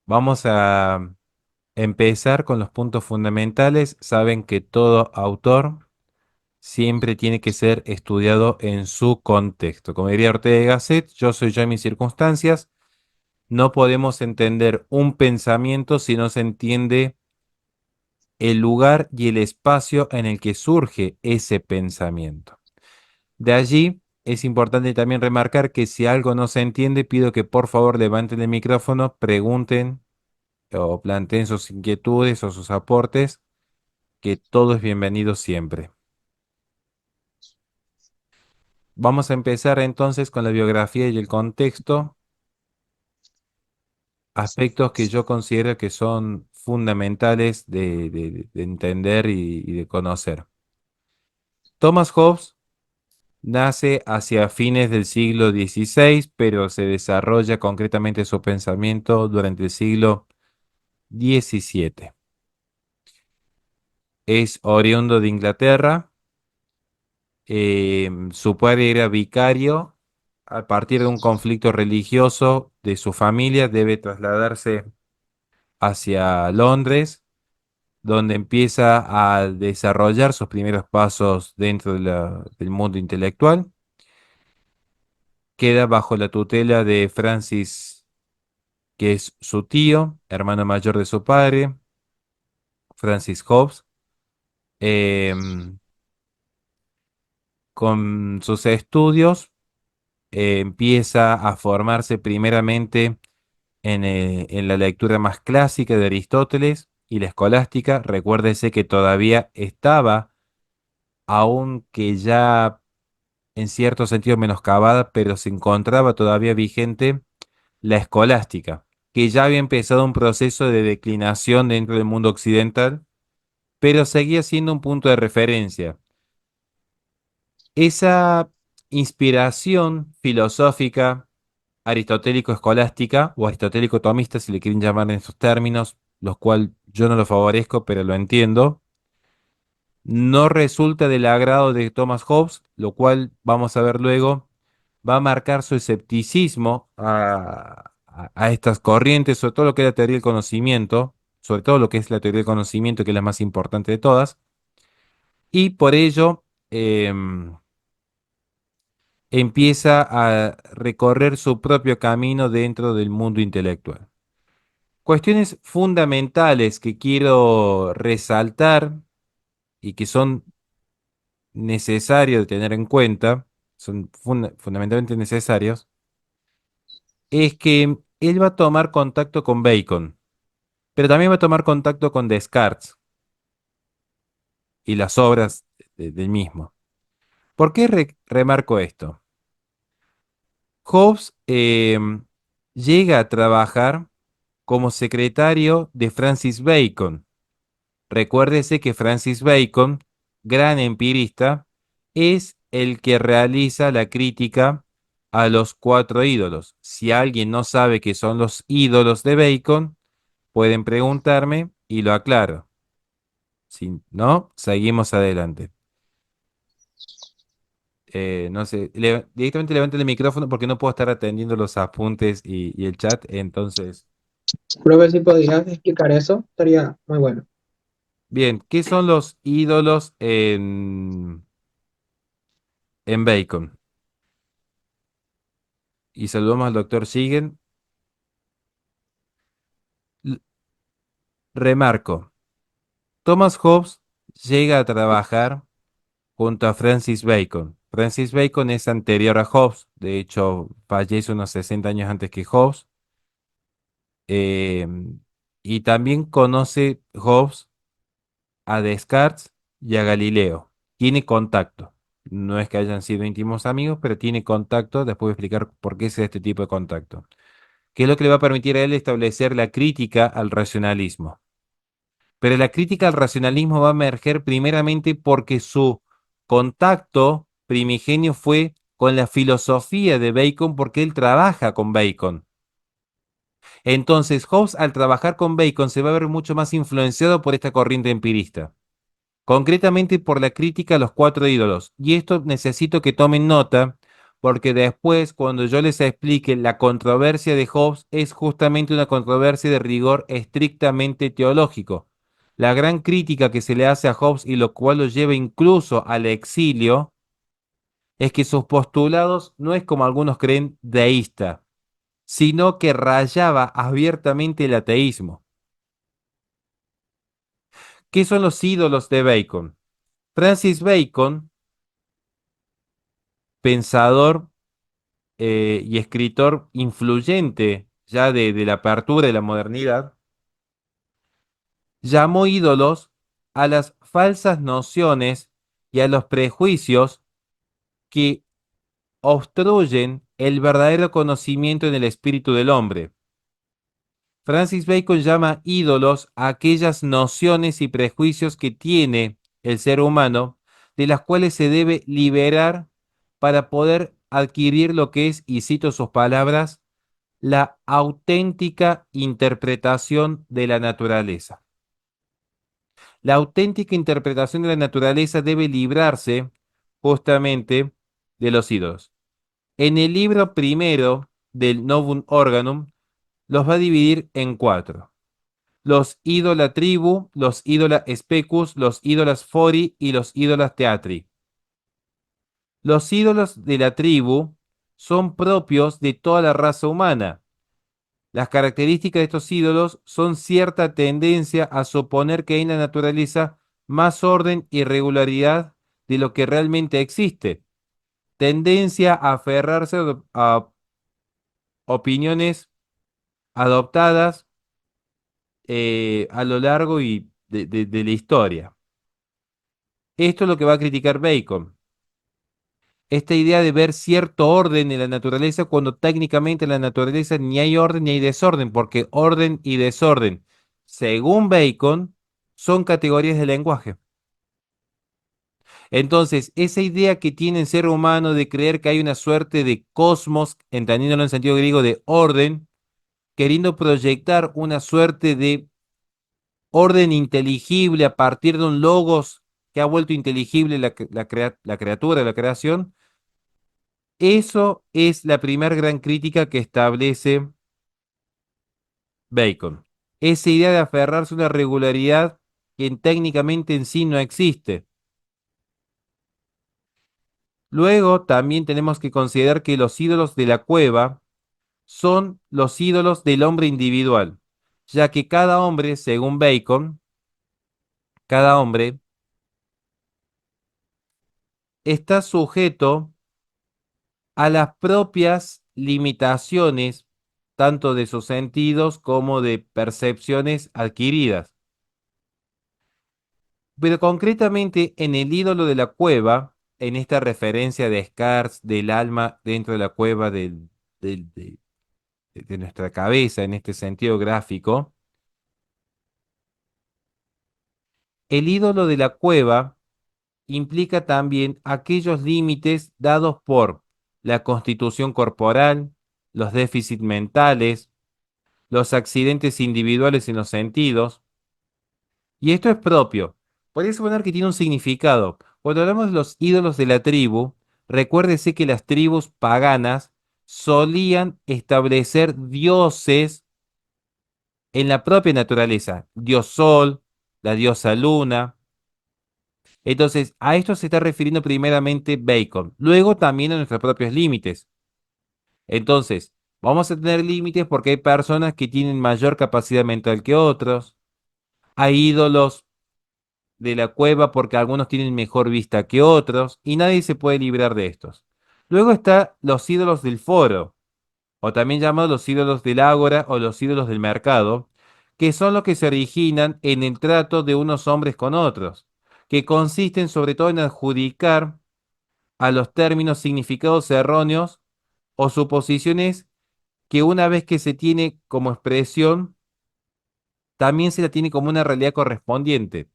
Vamos a empezar con los puntos fundamentales. Saben que todo autor siempre tiene que ser estudiado en su contexto. Como diría Ortega y Gasset, yo soy yo en mis circunstancias. No podemos entender un pensamiento si no se entiende el lugar y el espacio en el que surge ese pensamiento. De allí es importante también remarcar que si algo no se entiende, pido que por favor levanten el micrófono, pregunten o planteen sus inquietudes o sus aportes, que todo es bienvenido siempre. Vamos a empezar entonces con la biografía y el contexto, aspectos que yo considero que son fundamentales de entender y de conocer. Thomas Hobbes nace hacia fines del siglo XVI, pero se desarrolla concretamente su pensamiento durante el siglo XVII. Es oriundo de Inglaterra. Su padre era vicario. A partir de un conflicto religioso de su familia, debe trasladarse hacia Londres, donde empieza a desarrollar sus primeros pasos dentro del mundo intelectual. Queda bajo la tutela de Francis, que es su tío, hermano mayor de su padre, Francis Hobbes. Em, con sus estudios empieza a formarse primeramente en la lectura más clásica de Aristóteles y la escolástica. Recuérdese que todavía estaba, aunque ya en cierto sentido menoscabada, pero se encontraba todavía vigente la escolástica, que ya había empezado un proceso de declinación dentro del mundo occidental, pero seguía siendo un punto de referencia. Esa inspiración filosófica aristotélico-escolástica o aristotélico-tomista, si le quieren llamar en esos términos, los cuales yo no lo favorezco, pero lo entiendo, no resulta del agrado de Thomas Hobbes, lo cual vamos a ver luego, va a marcar su escepticismo a estas corrientes, sobre todo lo que es la teoría del conocimiento, sobre todo lo que es la teoría del conocimiento, que es la más importante de todas, y por ello empieza a recorrer su propio camino dentro del mundo intelectual. Cuestiones fundamentales que quiero resaltar y que son necesarios de tener en cuenta, son fundamentalmente necesarios, es que él va a tomar contacto con Bacon, pero también va a tomar contacto con Descartes y las obras del mismo. ¿Por qué remarco esto? Hobbes llega a trabajar como secretario de Francis Bacon. Recuérdese que Francis Bacon, gran empirista, es el que realiza la crítica a los cuatro ídolos. Si alguien no sabe qué son los ídolos de Bacon, pueden preguntarme y lo aclaro. Si no, seguimos adelante. No sé, directamente levanten el micrófono porque no puedo estar atendiendo los apuntes y el chat. Entonces, Creo que si podrías explicar eso, estaría muy bueno. bien, ¿qué son los ídolos en Bacon? Y saludamos al doctor Siguen. Remarco, Thomas Hobbes llega a trabajar junto a Francis Bacon. Francis Bacon es anterior a Hobbes, de hecho fallece unos 60 años antes que Hobbes, eh, y también conoce Hobbes a Descartes y a Galileo. Tiene contacto. No es que hayan sido íntimos amigos, pero tiene contacto. Después voy a explicar por qué es este tipo de contacto. ¿Qué es lo que le va a permitir a él establecer la crítica al racionalismo? Pero la crítica al racionalismo va a emerger primeramente porque su contacto primigenio fue con la filosofía de Bacon, porque él trabaja con Bacon. Entonces, Hobbes, al trabajar con Bacon, se va a ver mucho más influenciado por esta corriente empirista, concretamente por la crítica a los cuatro ídolos. Y esto necesito que tomen nota, porque después, cuando yo les explique la controversia de Hobbes, es justamente una controversia de rigor estrictamente teológico. La gran crítica que se le hace a Hobbes y lo cual lo lleva incluso al exilio es que sus postulados no es como algunos creen deísta, sino que rayaba abiertamente el ateísmo. ¿Qué son los ídolos de Bacon? Francis Bacon, pensador y escritor influyente ya de la apertura de la modernidad, llamó ídolos a las falsas nociones y a los prejuicios que obstruyen el verdadero conocimiento en el espíritu del hombre. Francis Bacon llama ídolos a aquellas nociones y prejuicios que tiene el ser humano, de las cuales se debe liberar para poder adquirir lo que es, y cito sus palabras, la auténtica interpretación de la naturaleza. La auténtica interpretación de la naturaleza debe librarse justamente de los ídolos. En el libro primero del Novum Organum los va a dividir en cuatro: los ídola tribu, los ídola specus, los ídolas fori y los ídolas teatri. Los ídolos de la tribu son propios de toda la raza humana. Las características de estos ídolos son cierta tendencia a suponer que hay en la naturaleza más orden y regularidad de lo que realmente existe. Tendencia a aferrarse a opiniones adoptadas a lo largo y de la historia. Esto es lo que va a criticar Bacon. Esta idea de ver cierto orden en la naturaleza cuando técnicamente en la naturaleza ni hay orden ni hay desorden, porque orden y desorden, según Bacon, son categorías de lenguaje. Entonces, esa idea que tiene el ser humano de creer que hay una suerte de cosmos, entendiéndolo en sentido griego de orden, queriendo proyectar una suerte de orden inteligible a partir de un logos que ha vuelto inteligible la criatura, la creación. Eso es la primera gran crítica que establece Bacon. Esa idea de aferrarse a una regularidad que técnicamente en sí no existe. Luego también tenemos que considerar que los ídolos de la cueva son los ídolos del hombre individual, ya que cada hombre, según Bacon, cada hombre está sujeto a las propias limitaciones, tanto de sus sentidos como de percepciones adquiridas. Pero concretamente en el ídolo de la cueva, en esta referencia de Descartes del alma dentro de la cueva del- de nuestra cabeza, en este sentido gráfico, el ídolo de la cueva implica también aquellos límites dados por la constitución corporal, los déficits mentales, los accidentes individuales en los sentidos, y esto es propio. Podría suponer que tiene un significado. Cuando hablamos de los ídolos de la tribu, recuérdese que las tribus paganas solían establecer dioses en la propia naturaleza. Dios Sol, la diosa Luna. Entonces, a esto se está refiriendo primeramente Bacon. Luego también a nuestros propios límites. Entonces, vamos a tener límites porque hay personas que tienen mayor capacidad mental que otros. Hay ídolos de la cueva porque algunos tienen mejor vista que otros y nadie se puede librar de estos. Luego está los ídolos del foro, o también llamados los ídolos del ágora o los ídolos del mercado, que son los que se originan en el trato de unos hombres con otros, que consisten sobre todo en adjudicar a los términos significados erróneos o suposiciones que una vez que se tiene como expresión, también se la tiene como una realidad correspondiente.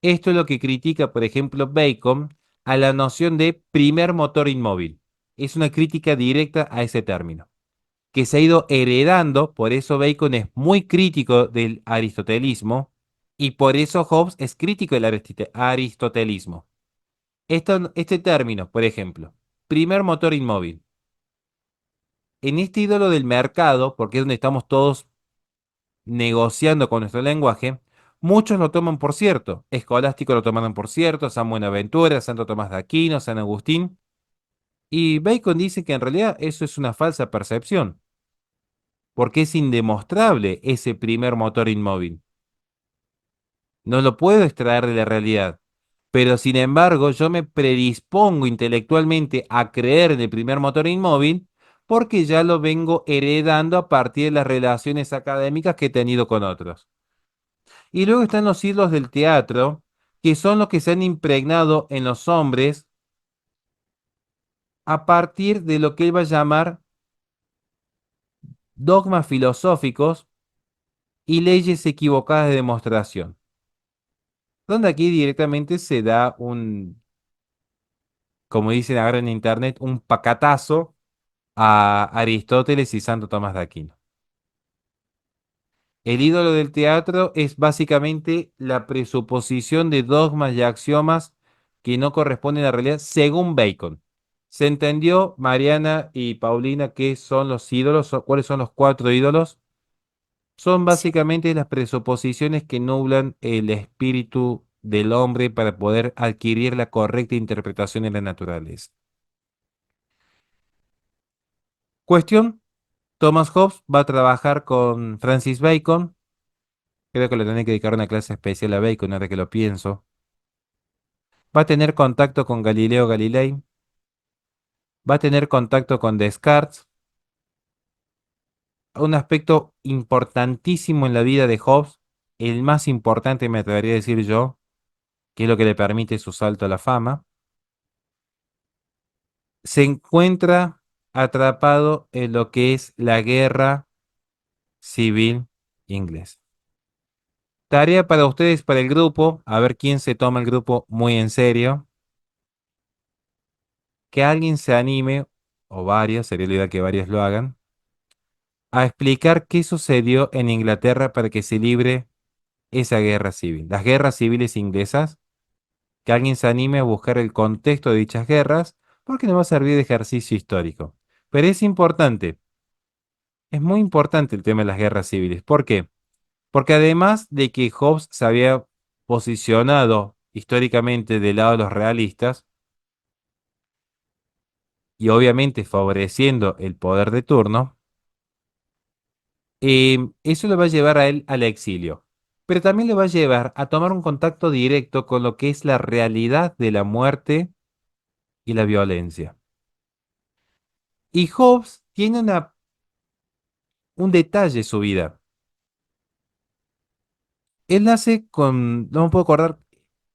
Esto es lo que critica, por ejemplo, Bacon a la noción de primer motor inmóvil. Es una crítica directa a ese término, que se ha ido heredando, por eso Bacon es muy crítico del aristotelismo y por eso Hobbes es crítico del aristotelismo. Este término, por ejemplo, primer motor inmóvil. En este ídolo del mercado, porque es donde estamos todos negociando con nuestro lenguaje, muchos lo toman por cierto. Escolástico lo tomaron por cierto, San Buenaventura, Santo Tomás de Aquino, San Agustín. Y Bacon dice que en realidad eso es una falsa percepción, porque es indemostrable ese primer motor inmóvil. No lo puedo extraer de la realidad. Pero sin embargo, yo me predispongo intelectualmente a creer en el primer motor inmóvil porque ya lo vengo heredando a partir de las relaciones académicas que he tenido con otros. Y luego están los hilos del teatro, que son los que se han impregnado en los hombres a partir de lo que él va a llamar dogmas filosóficos y leyes equivocadas de demostración, donde aquí directamente se da un, como dicen ahora en internet, un pacatazo a Aristóteles y Santo Tomás de Aquino. El ídolo del teatro es básicamente la presuposición de dogmas y axiomas que no corresponden a la realidad según Bacon. ¿Se entendió, Mariana y Paulina, qué son los ídolos? ¿Cuáles son los cuatro ídolos? Son Sí, básicamente las presuposiciones que nublan el espíritu del hombre para poder adquirir la correcta interpretación de la naturaleza. Cuestión, Thomas Hobbes va a trabajar con Francis Bacon. Creo que le tenés que dedicar una clase especial a Bacon, ahora que lo pienso. Va a tener contacto con Galileo Galilei. Va a tener contacto con Descartes. Un aspecto importantísimo en la vida de Hobbes, el más importante me atrevería a decir yo, que es lo que le permite su salto a la fama, se encuentra atrapado en lo que es la guerra civil inglesa. Tarea para ustedes, para el grupo, a ver quién se toma el grupo muy en serio. Que alguien se anime, o varios, sería la idea que varios lo hagan, a explicar qué sucedió en Inglaterra para que se libre esa guerra civil. Las guerras civiles inglesas, que alguien se anime a buscar el contexto de dichas guerras, porque nos va a servir de ejercicio histórico. Pero es importante, es muy importante el tema de las guerras civiles. ¿Por qué? Porque además de que Hobbes se había posicionado históricamente del lado de los realistas, y obviamente favoreciendo el poder de turno, eso le va a llevar a él al exilio, pero también le va a llevar a tomar un contacto directo con lo que es la realidad de la muerte y la violencia. Y Hobbes tiene un detalle en su vida. Él nace con, no me puedo acordar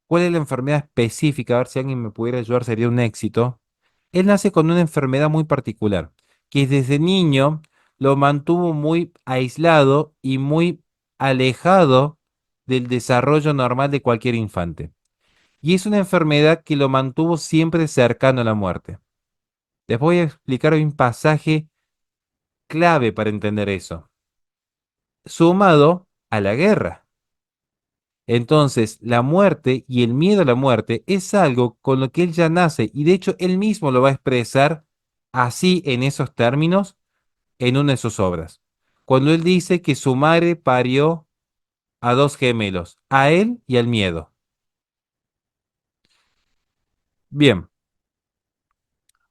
cuál es la enfermedad específica, a ver si alguien me pudiera ayudar, sería un éxito. Él nace con una enfermedad muy particular, que desde niño lo mantuvo muy aislado y muy alejado del desarrollo normal de cualquier infante. Y es una enfermedad que lo mantuvo siempre cercano a la muerte. Les voy a explicar hoy un pasaje clave para entender eso, sumado a la guerra. Entonces, la muerte y el miedo a la muerte es algo con lo que él ya nace y de hecho él mismo lo va a expresar así en esos términos en una de sus obras. Cuando él dice que su madre parió a dos gemelos, a él y al miedo. Bien,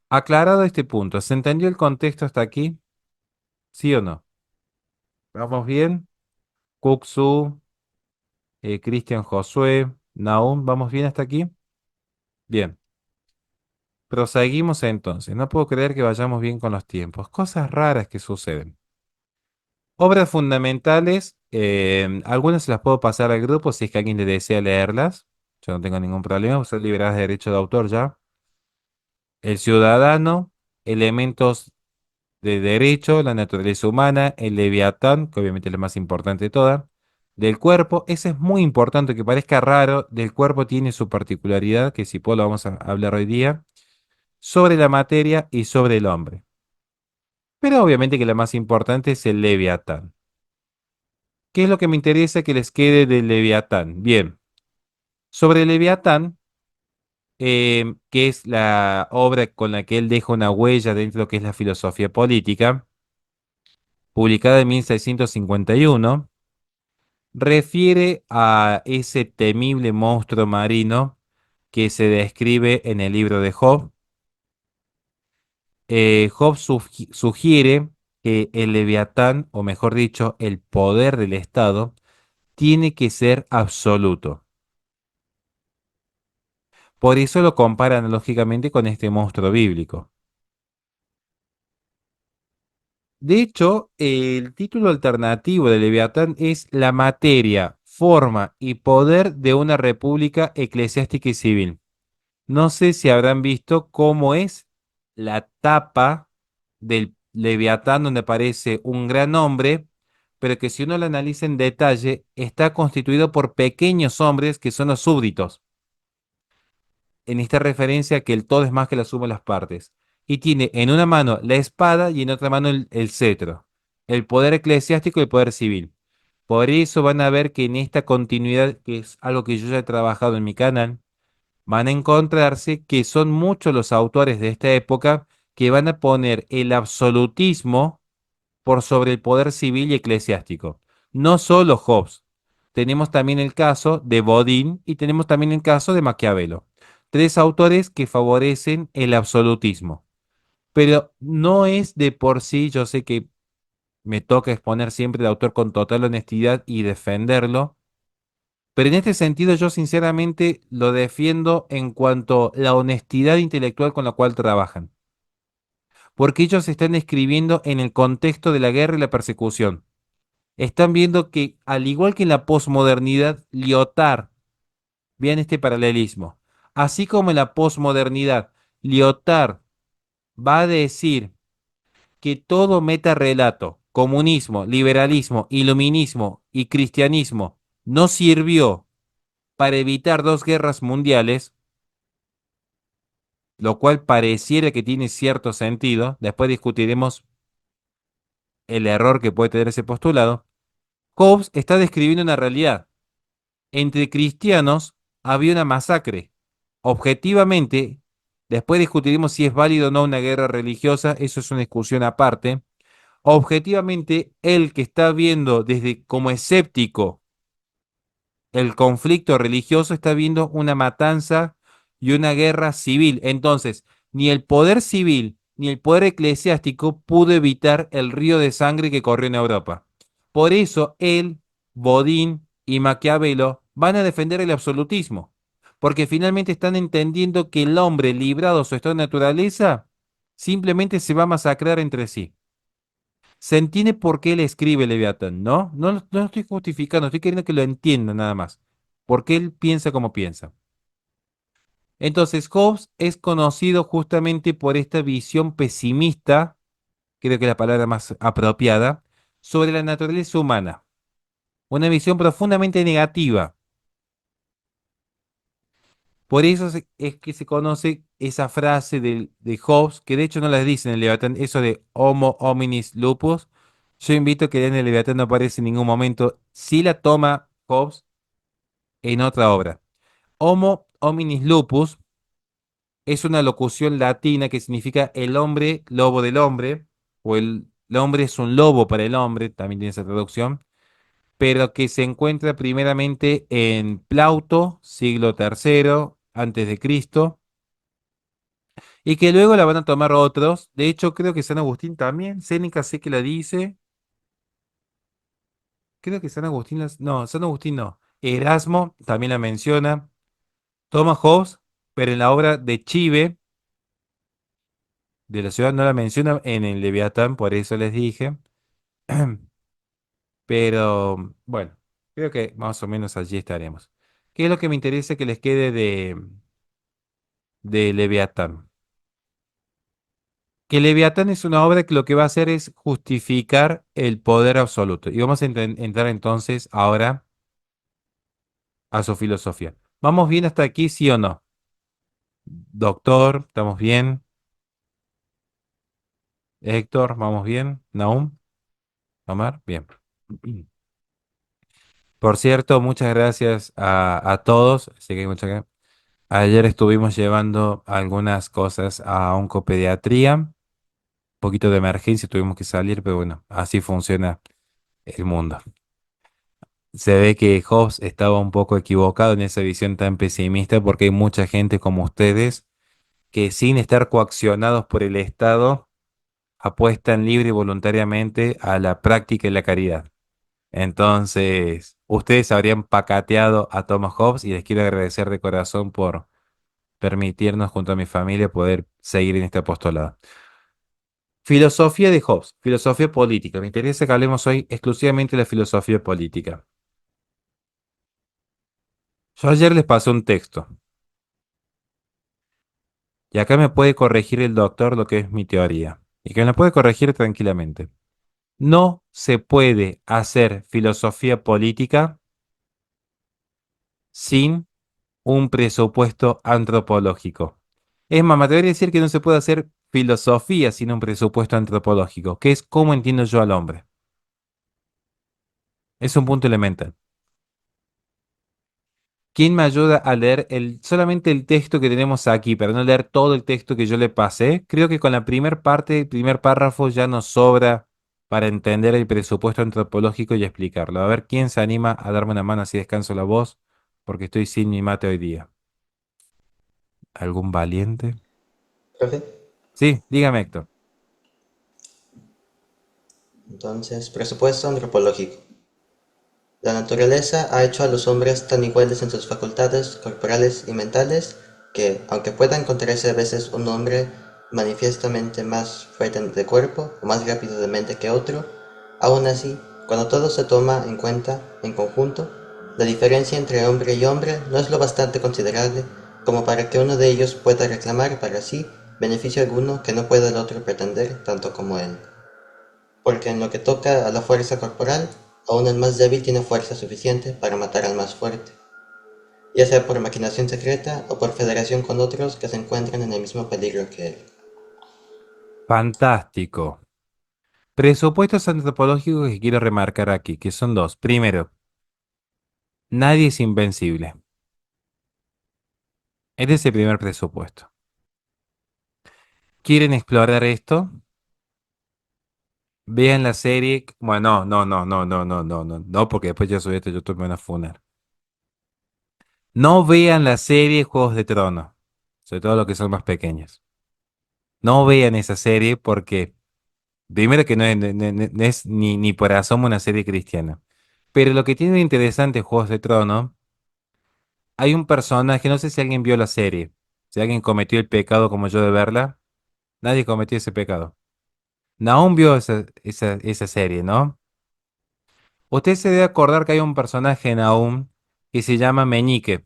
aclarado este punto, ¿se entendió el contexto hasta aquí? ¿Sí o no? ¿Vamos bien? Kuxu, Cristian Josué, Naum, ¿vamos bien hasta aquí? Bien. Proseguimos entonces. No puedo creer que vayamos bien con los tiempos. Cosas raras que suceden. Obras fundamentales. Algunas se las puedo pasar al grupo si es que alguien le desea leerlas. Yo no tengo ningún problema. Son liberadas de derecho de autor ya. El ciudadano. Elementos de derecho. La naturaleza humana. El leviatán, que obviamente es la más importante de todas. Del cuerpo. Ese es muy importante, que parezca raro. Del cuerpo tiene su particularidad, que si puedo lo vamos a hablar hoy día. Sobre la materia y sobre el hombre. Pero obviamente que la más importante es el Leviatán. ¿Qué es lo que me interesa que les quede del Leviatán? Bien, sobre el Leviatán que es la obra con la que él deja una huella dentro de lo que es la filosofía política, publicada en 1651, refiere a ese temible monstruo marino que se describe en el libro de Job. Job sugiere que el Leviatán, o mejor dicho, el poder del Estado, tiene que ser absoluto. Por eso lo compara analógicamente con este monstruo bíblico. De hecho, el título alternativo de Leviatán es La materia, forma y poder de una república eclesiástica y civil. No sé si habrán visto cómo es la tapa del Leviatán donde aparece un gran hombre, pero que si uno lo analiza en detalle, está constituido por pequeños hombres que son los súbditos, en esta referencia que el todo es más que la suma de las partes. Y tiene en una mano la espada y en otra mano el cetro, el poder eclesiástico y el poder civil. Por eso van a ver que en esta continuidad, que es algo que yo ya he trabajado en mi canal, van a encontrarse que son muchos los autores de esta época que van a poner el absolutismo por sobre el poder civil y eclesiástico. No solo Hobbes, tenemos también el caso de Bodin y tenemos también el caso de Maquiavelo. Tres autores que favorecen el absolutismo. Pero no es de por sí, yo sé que me toca exponer siempre al autor con total honestidad y defenderlo, pero en este sentido yo sinceramente lo defiendo en cuanto a la honestidad intelectual con la cual trabajan, porque ellos están escribiendo en el contexto de la guerra y la persecución. Están viendo que, al igual que en la posmodernidad, Lyotard, vean este paralelismo, así como en la posmodernidad, Lyotard va a decir que todo metarrelato, comunismo, liberalismo, iluminismo y cristianismo no sirvió para evitar dos guerras mundiales, lo cual pareciera que tiene cierto sentido. Después discutiremos el error que puede tener ese postulado. Hobbes está describiendo una realidad. Entre cristianos había una masacre. Objetivamente, después discutiremos si es válido o no una guerra religiosa, eso es una discusión aparte. Objetivamente, el que está viendo desde como escéptico el conflicto religioso está viendo una matanza y una guerra civil. Entonces, ni el poder civil ni el poder eclesiástico pudo evitar el río de sangre que corrió en Europa. Por eso él, Bodin y Maquiavelo van a defender el absolutismo, porque finalmente están entendiendo que el hombre librado a su estado de naturaleza simplemente se va a masacrar entre sí. Se entiende por qué él escribe Leviatán, ¿no? No lo estoy justificando, estoy queriendo que lo entiendan nada más. Por qué él piensa como piensa. Entonces, Hobbes es conocido justamente por esta visión pesimista, creo que es la palabra más apropiada, sobre la naturaleza humana. Una visión profundamente negativa. Por eso es que se conoce esa frase de Hobbes, que de hecho no la dice en el Leviatán, eso de Homo hominis lupus. Yo invito a que en el Leviatán no aparece en ningún momento. Sí la toma Hobbes en otra obra. Homo hominis lupus es una locución latina que significa el hombre, lobo del hombre, o el hombre es un lobo para el hombre, también tiene esa traducción, pero que se encuentra primeramente en Plauto, siglo tercero antes de Cristo, y que luego la van a tomar otros. De hecho, creo que San Agustín también, Séneca sé que la dice, creo que San Agustín, no, San Agustín no, Erasmo también la menciona, Thomas Hobbes, pero en la obra de Chive, de la ciudad no la menciona en el Leviatán, por eso les dije. Pero bueno, creo que más o menos allí estaremos. ¿Qué es lo que me interesa que les quede de Leviatán? Que Leviatán es una obra que lo que va a hacer es justificar el poder absoluto. Y vamos a entrar entonces ahora a su filosofía. ¿Vamos bien hasta aquí, sí o no? Doctor, ¿estamos bien? Héctor, ¿vamos bien? ¿Naum? ¿Omar? Bien. Por cierto, muchas gracias a todos. Sé que hay mucha. Ayer estuvimos llevando algunas cosas a oncopediatría, un poquito de emergencia, tuvimos que salir, pero bueno, así funciona el mundo. Se ve que Hobbes estaba un poco equivocado en esa visión tan pesimista porque hay mucha gente como ustedes que sin estar coaccionados por el Estado apuestan libre y voluntariamente a la práctica y la caridad. Entonces, ustedes habrían pacateado a Thomas Hobbes y les quiero agradecer de corazón por permitirnos junto a mi familia poder seguir en este apostolado. Filosofía de Hobbes, filosofía política. Me interesa que hablemos hoy exclusivamente de la filosofía política. Yo ayer les pasé un texto y acá me puede corregir el doctor lo que es mi teoría y que me la puede corregir tranquilamente. No se puede hacer filosofía política sin un presupuesto antropológico. Es más, me atrevería a decir que no se puede hacer filosofía sin un presupuesto antropológico, que es cómo entiendo yo al hombre. Es un punto elemental. ¿Quién me ayuda a leer solamente el texto que tenemos aquí, para no leer todo el texto que yo le pasé? Creo que con la primera parte, el primer párrafo ya nos sobra para entender el presupuesto antropológico y explicarlo. A ver, ¿quién se anima a darme una mano así descanso la voz? Porque estoy sin mi mate hoy día. ¿Algún valiente? Profe, Sí, dígame, Héctor. entonces, presupuesto antropológico. La naturaleza ha hecho a los hombres tan iguales en sus facultades corporales y mentales que, aunque pueda encontrarse a veces un hombre manifiestamente más fuerte de cuerpo o más rápido de mente que otro, aún así, cuando todo se toma en cuenta en conjunto, la diferencia entre hombre y hombre no es lo bastante considerable como para que uno de ellos pueda reclamar para sí beneficio alguno que no pueda el otro pretender tanto como él. Porque en lo que toca a la fuerza corporal, aún el más débil tiene fuerza suficiente para matar al más fuerte, ya sea por maquinación secreta o por federación con otros que se encuentran en el mismo peligro que él. Fantástico. Presupuestos antropológicos que quiero remarcar aquí, que son dos. Primero, nadie es invencible. Este es el primer presupuesto. ¿Quieren explorar esto? Vean la serie. Bueno, no, porque después ya subí esto, YouTube me van a funar. No vean la serie Juegos de Tronos, sobre todo los que son más pequeños. No vean esa serie porque, primero que no es ni por asomo una serie cristiana. Pero lo que tiene de interesante Juegos de Tronos, hay un personaje, no sé si alguien vio la serie, si alguien cometió el pecado como yo de verla, nadie cometió ese pecado. Naum vio esa serie, ¿no? Usted se debe acordar que hay un personaje en Naum que se llama Meñique.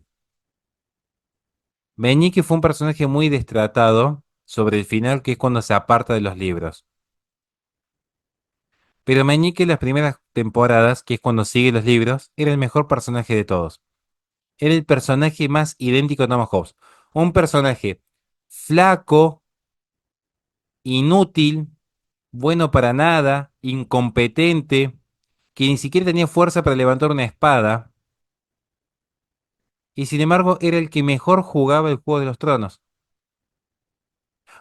Meñique fue un personaje muy destratado sobre el final, que es cuando se aparta de los libros. Pero Meñique en las primeras temporadas, que es cuando sigue los libros, era el mejor personaje de todos. Era el personaje más idéntico a Thomas Hobbes. Un personaje flaco, inútil, bueno para nada, incompetente, que ni siquiera tenía fuerza para levantar una espada, y sin embargo era el que mejor jugaba el Juego de los Tronos,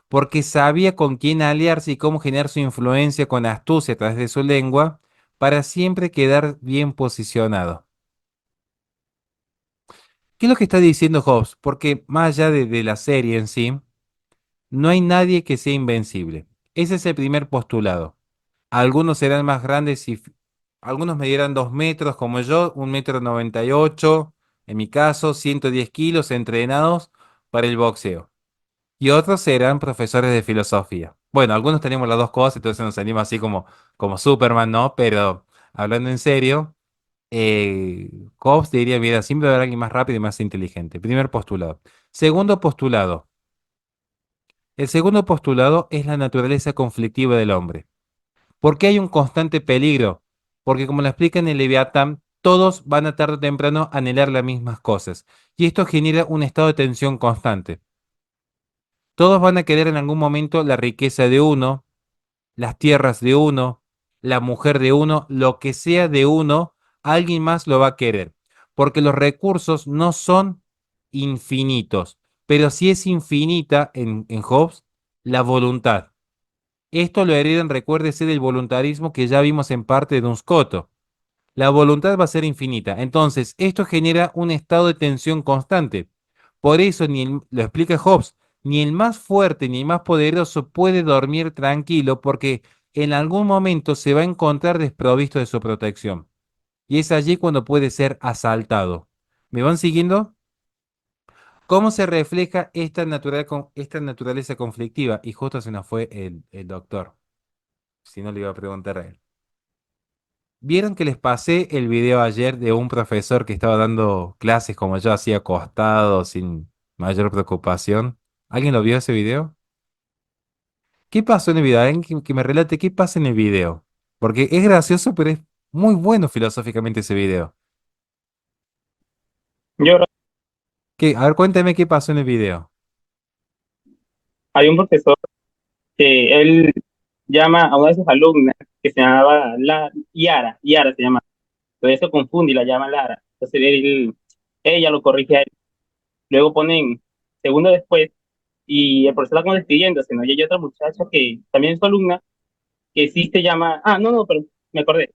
porque sabía con quién aliarse y cómo generar su influencia con astucia a través de su lengua para siempre quedar bien posicionado. ¿Qué es lo que está diciendo Hobbes? Porque más allá de la serie en sí, no hay nadie que sea invencible. Ese es el primer postulado. Algunos serán más grandes y algunos medirán 2 metros como yo, 1,98 m, en mi caso, 110 kilos entrenados para el boxeo. Y otros serán profesores de filosofía. Bueno, algunos tenemos las dos cosas, entonces nos anima así como Superman, ¿no? Pero hablando en serio, Hobbes diría, mira, siempre habrá alguien más rápido y más inteligente. Primer postulado. Segundo postulado. El segundo postulado es la naturaleza conflictiva del hombre. ¿Por qué hay un constante peligro? Porque como lo explica en el Leviatán, todos van a tarde o temprano a anhelar las mismas cosas. Y esto genera un estado de tensión constante. Todos van a querer en algún momento la riqueza de uno, las tierras de uno, la mujer de uno, lo que sea de uno, alguien más lo va a querer. Porque los recursos no son infinitos, pero sí es infinita en Hobbes la voluntad. Esto lo heredan, recuérdese, del voluntarismo que ya vimos en parte de Duns Scoto. La voluntad va a ser infinita. Entonces, esto genera un estado de tensión constante. Por eso, lo explica Hobbes, ni el más fuerte ni el más poderoso puede dormir tranquilo porque en algún momento se va a encontrar desprovisto de su protección. Y es allí cuando puede ser asaltado. ¿Me van siguiendo? ¿Cómo se refleja esta naturaleza conflictiva? Y justo se nos fue el doctor. Si no le iba a preguntar a él. ¿Vieron que les pasé el video ayer de un profesor que estaba dando clases como yo, así acostado, sin mayor preocupación? ¿Alguien lo vio ese video? ¿Qué pasó en el video? Alguien que me relate qué pasa en el video. Porque es gracioso, pero es muy bueno filosóficamente ese video. Yo, A ver, cuéntame qué pasó en el video. hay un profesor que él llama a una de sus alumnas que se llamaba Yara se llama. Entonces se confunde y la llama Lara. Entonces ella lo corrige a él. Luego ponen segundo después y el profesor está como despidiéndose, ¿no? Y hay otra muchacha que también es su alumna, que sí se llama, no, pero me acordé.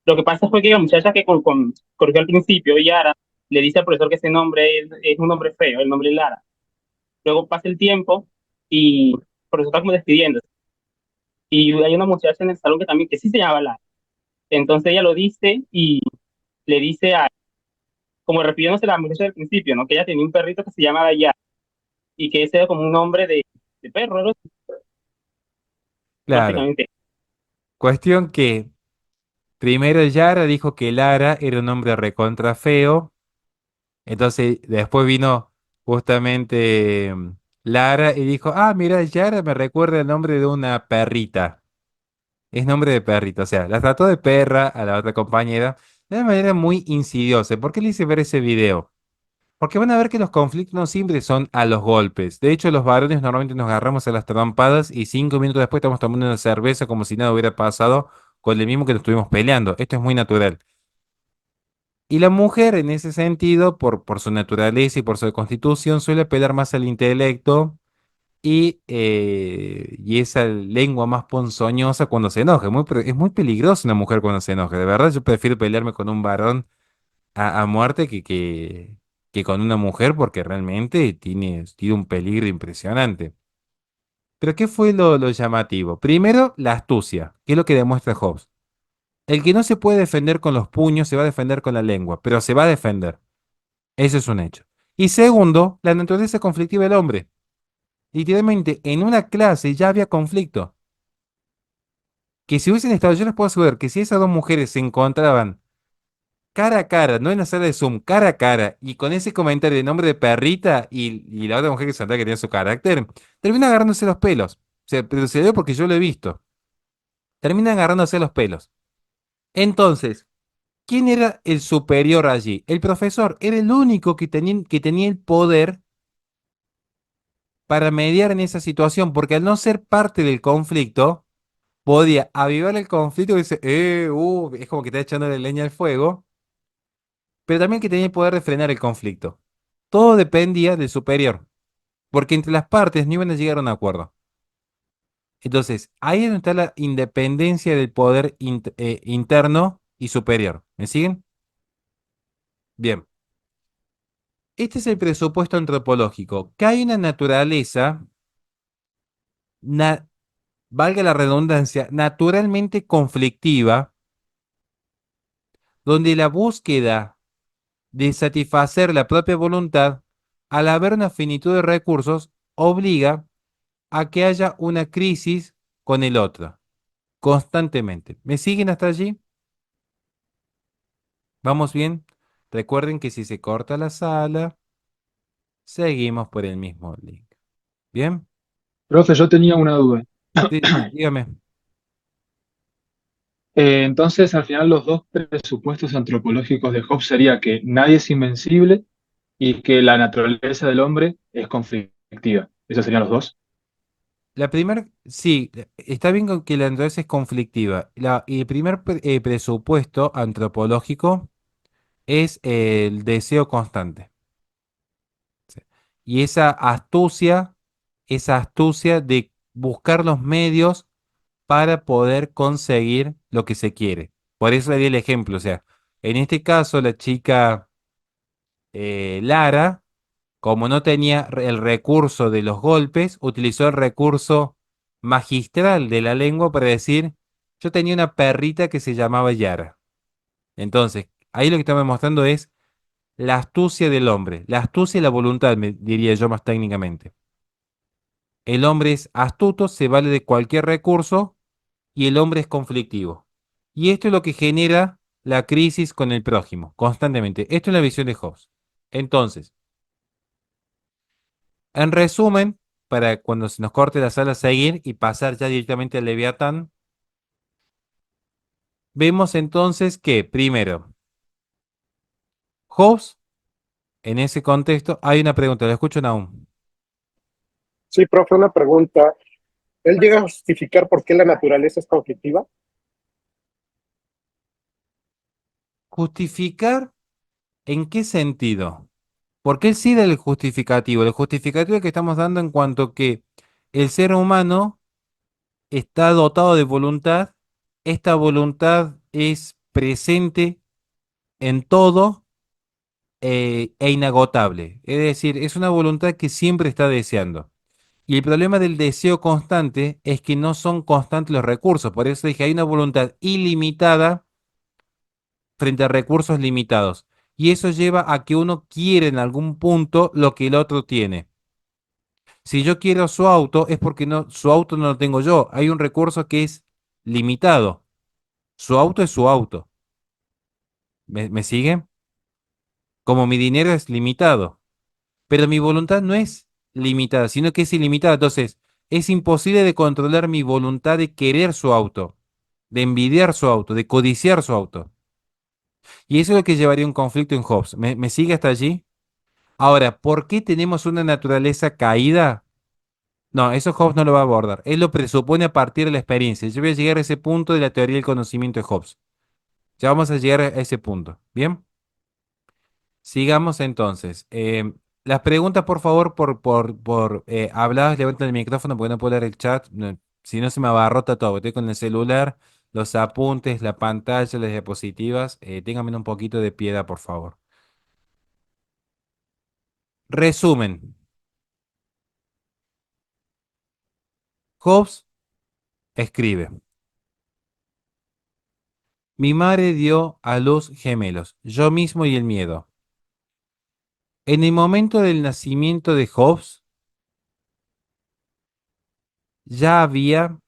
Lo que pasa fue que la muchacha que corrigió al principio, Yara, le dice al profesor que ese nombre es un nombre feo, el nombre es Lara. Luego pasa el tiempo y el profesor está como despidiéndose. Y hay una muchacha en el salón que también, que sí se llama Lara. Entonces ella lo dice y le dice como refiriéndose a la muchacha del principio, ¿no? Que ella tenía un perrito que se llamaba Yara y que ese era como un nombre de perro, ¿no? Claro. Básicamente. Cuestión que primero Yara dijo que Lara era un hombre recontra feo. Entonces después vino justamente Lara y dijo, ah, mira, Yara me recuerda el nombre de una perrita. Es nombre de perrita, o sea, la trató de perra a la otra compañera de una manera muy insidiosa. ¿Por qué le hice ver ese video? Porque van a ver que los conflictos no siempre son a los golpes. De hecho, los varones normalmente nos agarramos a las trompadas y 5 minutos después estamos tomando una cerveza como si nada hubiera pasado con el mismo que nos estuvimos peleando. Esto es muy natural. Y la mujer, en ese sentido, por su naturaleza y por su constitución, suele apelar más al intelecto y esa lengua más ponzoñosa cuando se enoja. Es muy peligrosa una mujer cuando se enoja. De verdad, yo prefiero pelearme con un varón a muerte que con una mujer porque realmente tiene un peligro impresionante. Pero ¿qué fue lo llamativo? Primero, la astucia, que es lo que demuestra Hobbes. El que no se puede defender con los puños se va a defender con la lengua, pero se va a defender. Eso es un hecho. Y segundo, la naturaleza conflictiva del hombre. Literalmente, en una clase ya había conflicto. Que si hubiesen estado, yo les puedo asegurar que si esas dos mujeres se encontraban cara a cara, no en la sala de Zoom, cara a cara, y con ese comentario de nombre de perrita y la otra mujer que se notaba que tenía su carácter, terminan agarrándose los pelos. O sea, pero se ve porque yo lo he visto. Terminan agarrándose los pelos. Entonces, ¿quién era el superior allí? El profesor era el único que tenía el poder para mediar en esa situación, porque al no ser parte del conflicto, podía avivar el conflicto y dice, es como que está echándole leña al fuego, pero también que tenía el poder de frenar el conflicto. Todo dependía del superior, porque entre las partes no iban a llegar a un acuerdo. Entonces, ahí es donde está la independencia del poder interno y superior. ¿Me siguen? Bien. Este es el presupuesto antropológico, que hay una naturaleza, na- valga la redundancia, naturalmente conflictiva, donde la búsqueda de satisfacer la propia voluntad, al haber una finitud de recursos, obliga a que haya una crisis con el otro, constantemente. ¿Me siguen hasta allí? ¿Vamos bien? Recuerden que si se corta la sala, seguimos por el mismo link. ¿Bien? Profe, yo tenía una duda. Sí, dígame. Entonces, al final, los dos presupuestos antropológicos de Hobbes sería que nadie es invencible y que la naturaleza del hombre es conflictiva. ¿Esos serían los dos? La primera, sí, está bien con que la naturaleza es conflictiva. Y el primer presupuesto antropológico es el deseo constante. y esa astucia de buscar los medios para poder conseguir lo que se quiere. Por eso le di el ejemplo, o sea, en este caso la chica Lara, como no tenía el recurso de los golpes, utilizó el recurso magistral de la lengua para decir, yo tenía una perrita que se llamaba Yara. Entonces, ahí lo que estamos mostrando es la astucia del hombre, la astucia y la voluntad, me diría yo más técnicamente. El hombre es astuto, se vale de cualquier recurso y el hombre es conflictivo. Y esto es lo que genera la crisis con el prójimo, constantemente. Esto es la visión de Hobbes. Entonces, en resumen, para cuando se nos corte la sala seguir y pasar ya directamente al Leviatán, vemos entonces que, primero, Hobbes, en ese contexto, hay una pregunta, ¿la escuchan aún? Sí, profe, una pregunta. ¿Él llega a justificar por qué la naturaleza es conflictiva? ¿Justificar en qué sentido? Porque él sí da el justificativo que estamos dando en cuanto que el ser humano está dotado de voluntad, esta voluntad es presente en todo e inagotable. Es decir, es una voluntad que siempre está deseando. Y el problema del deseo constante es que no son constantes los recursos. Por eso dije, hay una voluntad ilimitada frente a recursos limitados. Y eso lleva a que uno quiere en algún punto lo que el otro tiene. Si yo quiero su auto, es porque no, su auto no lo tengo yo. Hay un recurso que es limitado. Su auto es su auto. ¿Me sigue? Como mi dinero es limitado. Pero mi voluntad no es limitada, sino que es ilimitada. Entonces, es imposible de controlar mi voluntad de querer su auto, de envidiar su auto, de codiciar su auto. Y eso es lo que llevaría a un conflicto en Hobbes. ¿Me sigue hasta allí? Ahora, ¿por qué tenemos una naturaleza caída? No, eso Hobbes no lo va a abordar. Él lo presupone a partir de la experiencia. Yo voy a llegar a ese punto de la teoría del conocimiento de Hobbes. Ya vamos a llegar a ese punto. ¿Bien? Sigamos entonces. Las preguntas, por favor, por habladas, levanten el micrófono porque no puedo leer el chat. Si no, se me abarrota todo. Estoy con el celular, los apuntes, la pantalla, las diapositivas. Ténganme un poquito de piedad, por favor. Resumen. Hobbes escribe. Mi madre dio a luz gemelos, yo mismo y el miedo. En el momento del nacimiento de Hobbes, ya había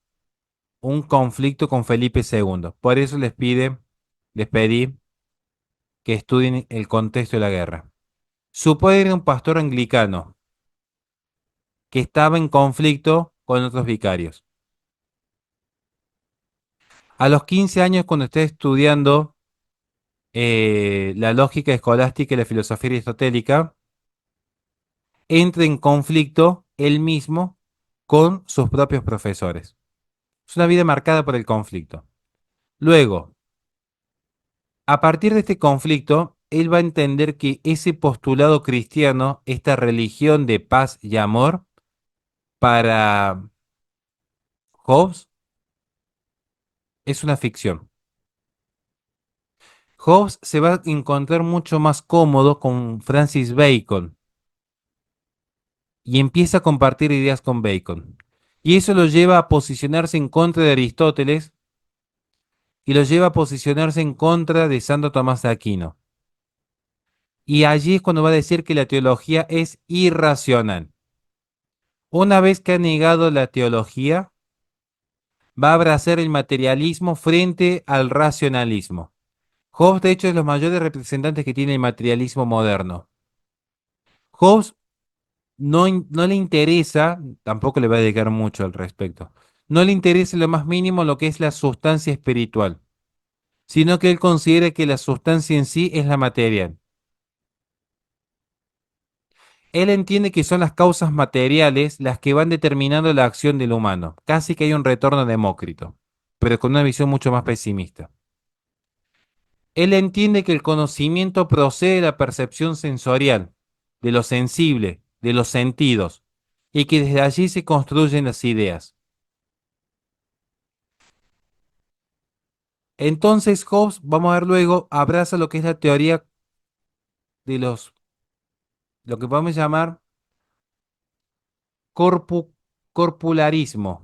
un conflicto con Felipe II. Por eso les pedí que estudien el contexto de la guerra. Su padre era un pastor anglicano que estaba en conflicto con otros vicarios. A los 15 años, cuando estaba estudiando la lógica escolástica y la filosofía aristotélica, entra en conflicto él mismo con sus propios profesores. Es una vida marcada por el conflicto. Luego, a partir de este conflicto, él va a entender que ese postulado cristiano, esta religión de paz y amor, para Hobbes es una ficción. Hobbes se va a encontrar mucho más cómodo con Francis Bacon y empieza a compartir ideas con Bacon. Y eso lo lleva a posicionarse en contra de Aristóteles y lo lleva a posicionarse en contra de Santo Tomás de Aquino. Y allí es cuando va a decir que la teología es irracional. Una vez que ha negado la teología, va a abrazar el materialismo frente al racionalismo. Hobbes, de hecho, es los mayores representantes que tiene el materialismo moderno. Hobbes no le interesa, tampoco le va a dedicar mucho al respecto, no le interesa lo más mínimo lo que es la sustancia espiritual, sino que él considera que la sustancia en sí es la material. Él entiende que son las causas materiales las que van determinando la acción del humano. Casi que hay un retorno a Demócrito, pero con una visión mucho más pesimista. Él entiende que el conocimiento procede de la percepción sensorial, de lo sensible, de los sentidos, y que desde allí se construyen las ideas. Entonces Hobbes, vamos a ver luego, abraza lo que es la teoría de lo que podemos llamar corpu- corpularismo.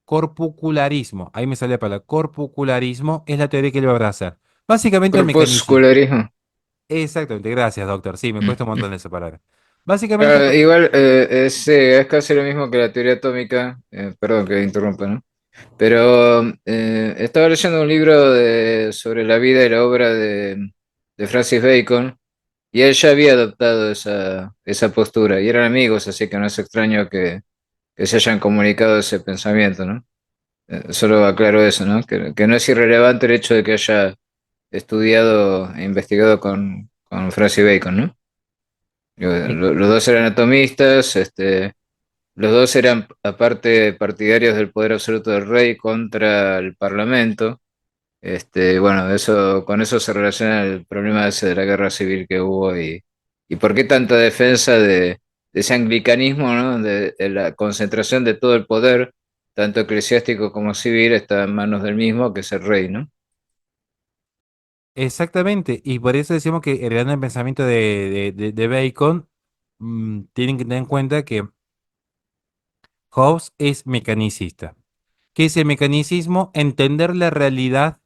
Corpuscularismo, ahí me sale la palabra, corpuscularismo es la teoría que él va a abrazar. Básicamente el mecanismo. Corpuscularismo. Exactamente, gracias, doctor. Sí, me cuesta un Mm. montón esa palabra. Básicamente, Igual sí, es casi lo mismo que la teoría atómica, perdón que interrumpa, ¿no? Pero estaba leyendo un libro sobre la vida y la obra de Francis Bacon y él ya había adoptado esa postura y eran amigos, así que no es extraño que se hayan comunicado ese pensamiento, ¿no? Solo aclaro eso, ¿no? Que no es irrelevante el hecho de que haya estudiado e investigado con Francis Bacon, ¿no? eh, Los dos eran atomistas, los dos eran aparte partidarios del poder absoluto del rey contra el parlamento. Bueno, con eso se relaciona el problema ese de la guerra civil que hubo y por qué tanta defensa de ese anglicanismo, ¿no? De la concentración de todo el poder, tanto eclesiástico como civil, está en manos del mismo, que es el rey, ¿no? exactamente, y por eso decimos que heredando el pensamiento de Bacon, tienen que tener en cuenta que Hobbes es mecanicista. ¿Qué es el mecanicismo? Entender la realidad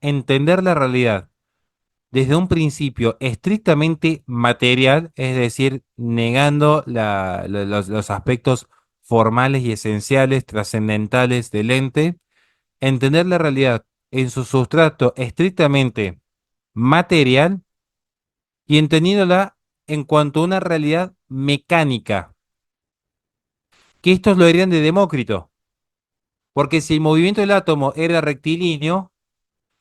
desde un principio estrictamente material, es decir, negando los aspectos formales y esenciales, trascendentales del ente, entender la realidad en su sustrato estrictamente material y entendiéndola en cuanto a una realidad mecánica, que estos lo heredan de Demócrito, porque si el movimiento del átomo era rectilíneo,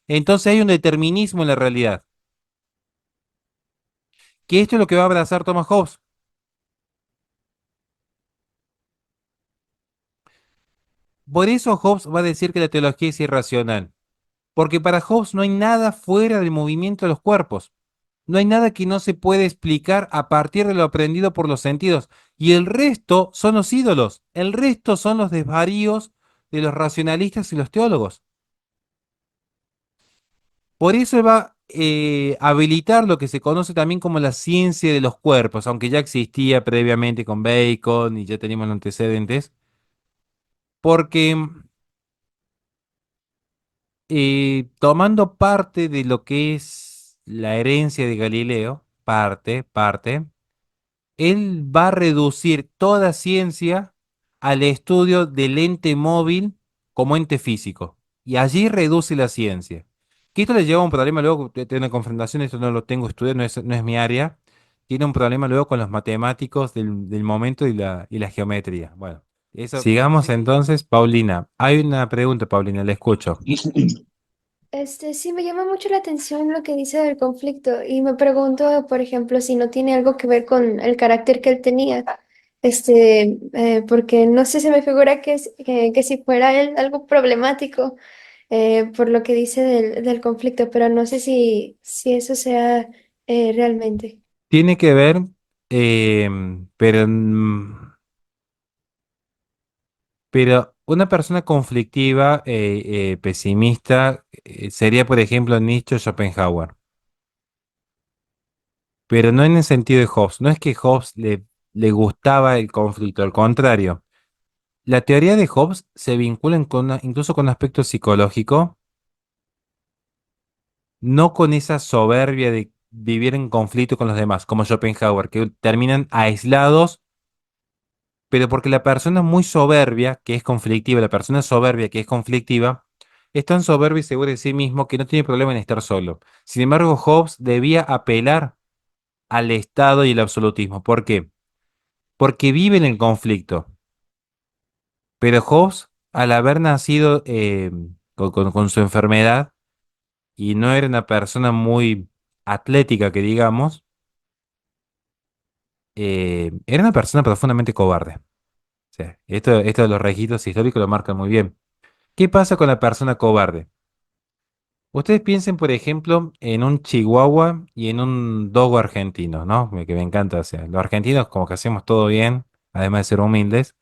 entonces hay un determinismo en la realidad, que esto es lo que va a abrazar Thomas Hobbes. Por eso Hobbes va a decir que la teología es irracional, porque para Hobbes no hay nada fuera del movimiento de los cuerpos, no hay nada que no se puede explicar a partir de lo aprendido por los sentidos, y el resto son los ídolos, el resto son los desvaríos de los racionalistas y los teólogos. Por eso va a habilitar lo que se conoce también como la ciencia de los cuerpos, aunque ya existía previamente con Bacon y ya teníamos los antecedentes, porque tomando parte de lo que es la herencia de Galileo, parte, él va a reducir toda ciencia al estudio del ente móvil como ente físico. Y allí reduce la ciencia. Que esto le lleva a un problema luego, tiene una confrontación, esto no lo tengo estudiado, no es mi área. Tiene un problema luego con los matemáticos del momento y la geometría. Bueno, eso. Sigamos entonces, Paulina. Hay una pregunta, Paulina, le escucho. Sí, me llama mucho la atención lo que dice del conflicto y me pregunto, por ejemplo, si no tiene algo que ver con el carácter que él tenía, porque no sé, se me figura que si fuera él algo problemático por lo que dice del conflicto, pero no sé si eso sea realmente. Tiene que ver, pero, pero una persona conflictiva, pesimista, sería, por ejemplo, Nietzsche o Schopenhauer. Pero no en el sentido de Hobbes. No es que Hobbes le gustaba el conflicto, al contrario. La teoría de Hobbes se vincula incluso con aspecto psicológico, no con esa soberbia de vivir en conflicto con los demás, como Schopenhauer, que terminan aislados, pero porque la persona muy soberbia, que es conflictiva, la persona soberbia que es conflictiva, es tan soberbia y segura de sí mismo que no tiene problema en estar solo. Sin embargo, Hobbes debía apelar al Estado y el absolutismo. ¿Por qué? Porque vive en el conflicto. Pero Hobbes, al haber nacido con su enfermedad y no era una persona muy atlética, que digamos, era una persona profundamente cobarde. O sea, esto de los registros históricos lo marcan muy bien. ¿Qué pasa con la persona cobarde? Ustedes piensen, por ejemplo, en un chihuahua y en un dogo argentino, ¿no? Que me encanta. O sea, los argentinos como que hacemos todo bien, además de ser humildes,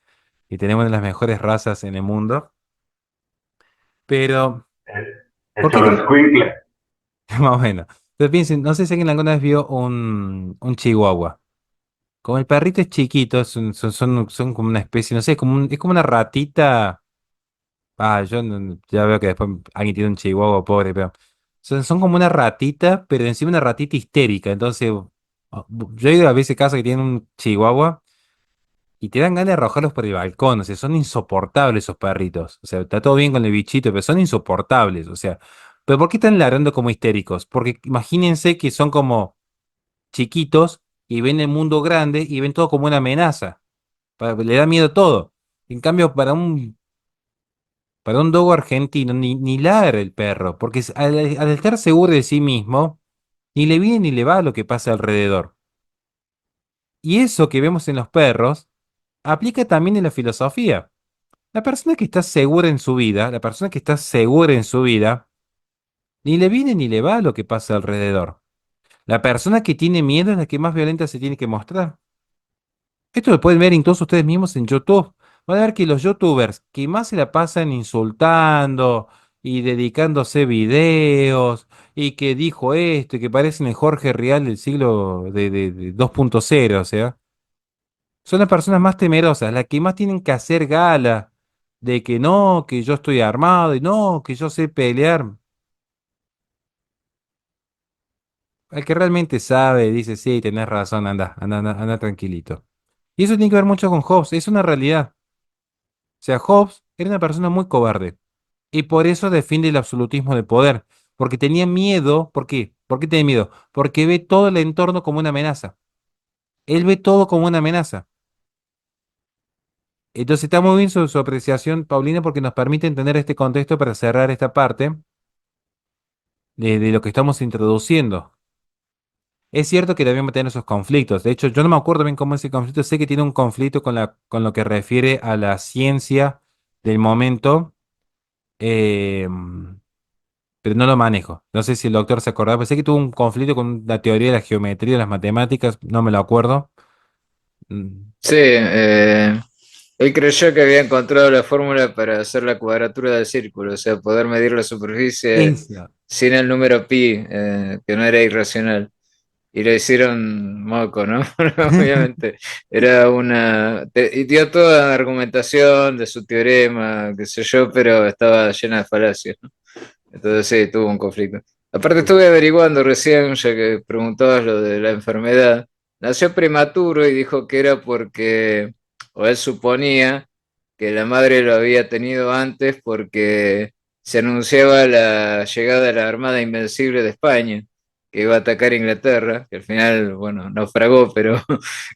y tenemos una de las mejores razas en el mundo. Pero, El ¿por qué creen? Xoloescuincle. Más o menos. Entonces piensen, no sé si alguien alguna vez vio un chihuahua. Como el perrito es chiquito, son como una especie, no sé, es como una ratita. Ah, ya veo que después alguien tiene un chihuahua pobre, pero son como una ratita, pero encima una ratita histérica. Entonces, yo he ido a veces casas que tienen un chihuahua y te dan ganas de arrojarlos por el balcón. O sea, son insoportables esos perritos. O sea, está todo bien con el bichito, pero son insoportables. O sea, ¿pero por qué están ladrando como histéricos? Porque imagínense que son como chiquitos y ven el mundo grande y ven todo como una amenaza. Le da miedo todo. En cambio, para un dogo argentino ni ladra el perro, porque al estar seguro de sí mismo, ni le viene ni le va lo que pasa alrededor. Y eso que vemos en los perros aplica también en la filosofía. La persona que está segura en su vida, la persona que está segura en su vida, ni le viene ni le va lo que pasa alrededor. La persona que tiene miedo es la que más violenta se tiene que mostrar. Esto lo pueden ver incluso ustedes mismos en YouTube. Van a ver que los YouTubers que más se la pasan insultando y dedicándose videos y que dijo esto y que parecen el Jorge Rial del siglo de 2.0, o sea, son las personas más temerosas, las que más tienen que hacer gala de que no, que yo estoy armado y no, que yo sé pelear. El que realmente sabe dice, sí, tenés razón, anda tranquilito. Y eso tiene que ver mucho con Hobbes, es una realidad. O sea, Hobbes era una persona muy cobarde y por eso defiende el absolutismo de poder, porque tenía miedo. ¿Por qué? ¿Por qué tiene miedo? Porque ve todo el entorno como una amenaza. Él ve todo como una amenaza. Entonces está muy bien su apreciación, Paulina, porque nos permite entender este contexto para cerrar esta parte de lo que estamos introduciendo. Es cierto que también va a tener esos conflictos. De hecho, yo no me acuerdo bien cómo es ese conflicto. Sé que tiene un conflicto con lo que refiere a la ciencia del momento. eh, pero no lo manejo. No sé si el doctor se acordaba. Pensé que tuvo un conflicto con la teoría de la geometría, de las matemáticas, no me lo acuerdo. Mm, Sí, él creyó que había encontrado la fórmula para hacer la cuadratura del círculo, o sea, poder medir la superficie Eso. sin el número pi, que no era irracional. Y le hicieron moco, ¿no? Obviamente, era y dio toda la argumentación de su teorema, qué sé yo, pero estaba llena de falacias, ¿no? Entonces sí, tuvo un conflicto. Aparte estuve averiguando recién, ya que preguntabas lo de la enfermedad. Nació prematuro y dijo que era porque, o él suponía, que la madre lo había tenido antes porque se anunciaba la llegada de la Armada Invencible de España, que iba a atacar Inglaterra, que al final, bueno, naufragó, pero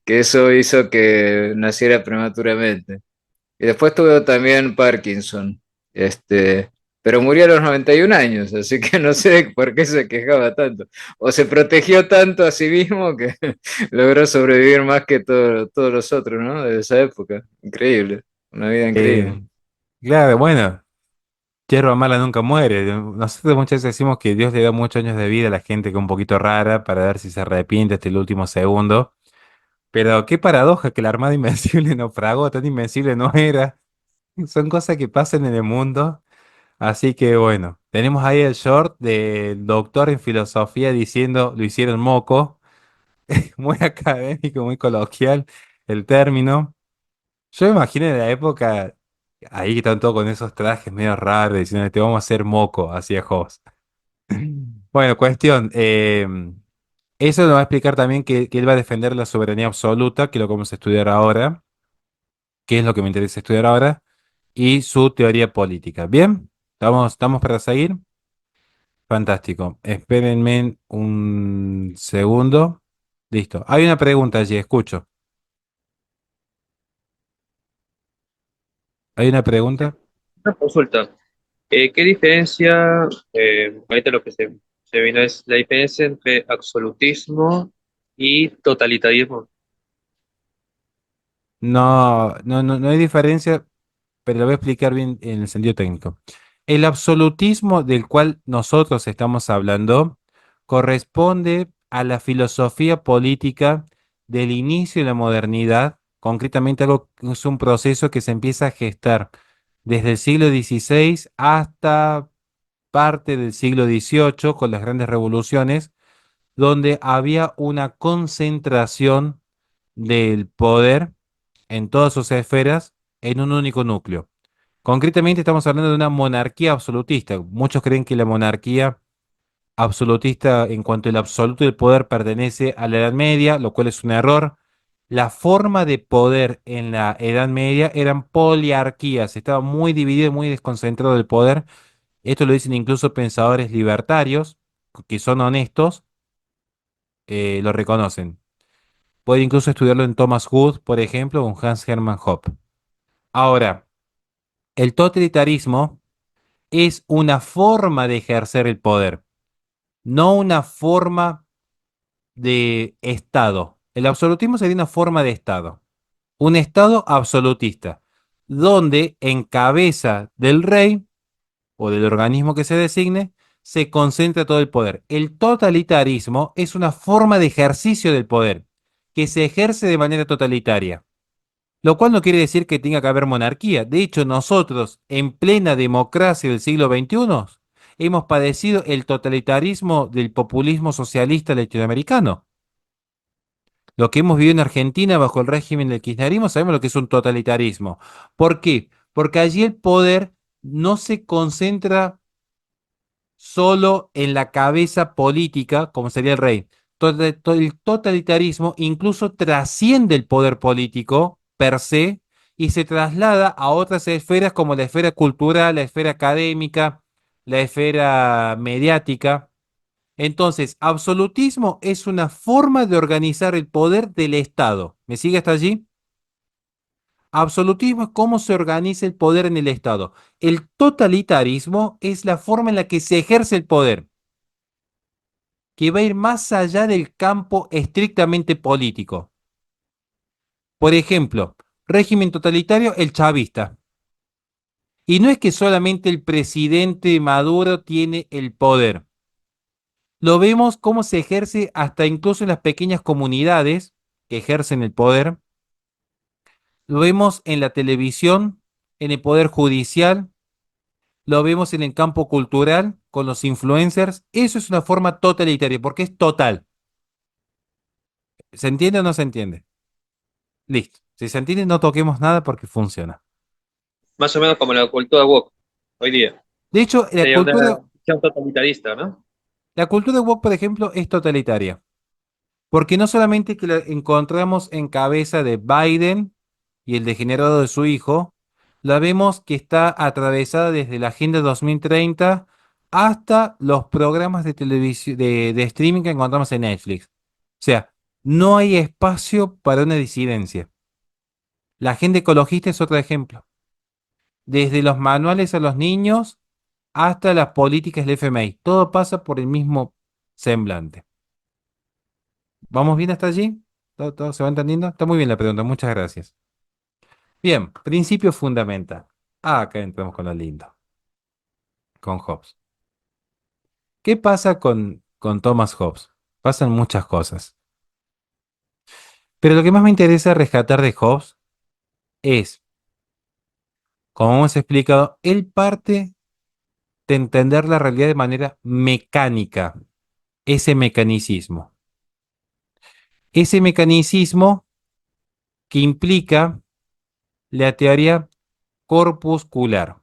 que eso hizo que naciera prematuramente. Y después tuvo también Parkinson, pero murió a los 91 años, así que no sé por qué se quejaba tanto. O se protegió tanto a sí mismo que logró sobrevivir más que todos los otros, ¿no? De esa época. Increíble, una vida increíble. Eh, claro, bueno, hierba mala nunca muere. Nosotros muchas veces decimos que Dios le da muchos años de vida a la gente que es un poquito rara para ver si se arrepiente hasta el último segundo. Pero qué paradoja que la Armada Invencible naufragó, tan invencible no era. Son cosas que pasan en el mundo. Así que bueno, tenemos ahí el short del doctor en filosofía diciendo lo hicieron moco. Muy académico, muy coloquial el término. Yo me imagino en la época, ahí que están todos con esos trajes medio raros, diciendo, te vamos a hacer moco, hacía Hobbes. Bueno, cuestión, eso nos va a explicar también que él va a defender la soberanía absoluta, que es lo que vamos a estudiar ahora, que es lo que me interesa estudiar ahora, y su teoría política. ¿Bien? ¿Estamos para seguir? Fantástico. Espérenme un segundo. Listo. Hay una pregunta allí, escucho. ¿Hay una pregunta? Una consulta. ¿Qué diferencia, ahorita lo que se vino es la diferencia entre absolutismo y totalitarismo? No hay diferencia, pero lo voy a explicar bien en el sentido técnico. El absolutismo del cual nosotros estamos hablando corresponde a la filosofía política del inicio de la modernidad, concretamente algo que es un proceso que se empieza a gestar desde el siglo XVI hasta parte del siglo XVIII con las grandes revoluciones, donde había una concentración del poder en todas sus esferas en un único núcleo. Concretamente estamos hablando de una monarquía absolutista. Muchos creen que la monarquía absolutista en cuanto al absoluto del poder pertenece a la Edad Media, lo cual es un error. La forma de poder en la Edad Media eran poliarquías, estaba muy dividido, muy desconcentrado el poder. Esto lo dicen incluso pensadores libertarios, que son honestos, lo reconocen. Puede incluso estudiarlo en Thomas Hood, por ejemplo, o en Hans Hermann Hoppe. Ahora, el totalitarismo es una forma de ejercer el poder, no una forma de Estado. El absolutismo sería una forma de Estado, un Estado absolutista, donde en cabeza del rey o del organismo que se designe, se concentra todo el poder. El totalitarismo es una forma de ejercicio del poder que se ejerce de manera totalitaria. Lo cual no quiere decir que tenga que haber monarquía. De hecho, nosotros, en plena democracia del siglo XXI, hemos padecido el totalitarismo del populismo socialista latinoamericano. Lo que hemos vivido en Argentina bajo el régimen del kirchnerismo, sabemos lo que es un totalitarismo. ¿Por qué? Porque allí el poder no se concentra solo en la cabeza política, como sería el rey. El totalitarismo incluso trasciende el poder político per se y se traslada a otras esferas como la esfera cultural, la esfera académica, la esfera mediática. Entonces, absolutismo es una forma de organizar el poder del Estado. ¿Me sigue hasta allí? Absolutismo es cómo se organiza el poder en el Estado. El totalitarismo es la forma en la que se ejerce el poder, que va a ir más allá del campo estrictamente político. Por ejemplo, régimen totalitario, el chavista. Y no es que solamente el presidente Maduro tiene el poder. Lo vemos cómo se ejerce hasta incluso en las pequeñas comunidades que ejercen el poder. Lo vemos en la televisión, en el poder judicial, lo vemos en el campo cultural con los influencers. Eso es una forma totalitaria porque es total. ¿Se entiende o no se entiende? Listo. Si se entiende, no toquemos nada porque funciona. Más o menos como la cultura woke hoy día. De hecho, Sería una visión totalitarista, ¿no? la cultura woke, por ejemplo, es totalitaria. Porque no solamente que la encontramos en cabeza de Biden y el degenerado de su hijo, la vemos que está atravesada desde la Agenda 2030 hasta los programas de televisión de streaming que encontramos en Netflix. O sea, no hay espacio para una disidencia. La agenda ecologista es otro ejemplo. Desde los manuales a los niños hasta las políticas del FMI. Todo pasa por el mismo semblante. ¿Vamos bien hasta allí? ¿Todo se va entendiendo? Está muy bien la pregunta, muchas gracias. Bien, principio fundamental. Acá entramos con lo lindo, con Hobbes. ¿Qué pasa con Thomas Hobbes? Pasan muchas cosas. Pero lo que más me interesa rescatar de Hobbes es, como hemos explicado, él parte de entender la realidad de manera mecánica, ese mecanicismo. Ese mecanicismo que implica la teoría corpuscular,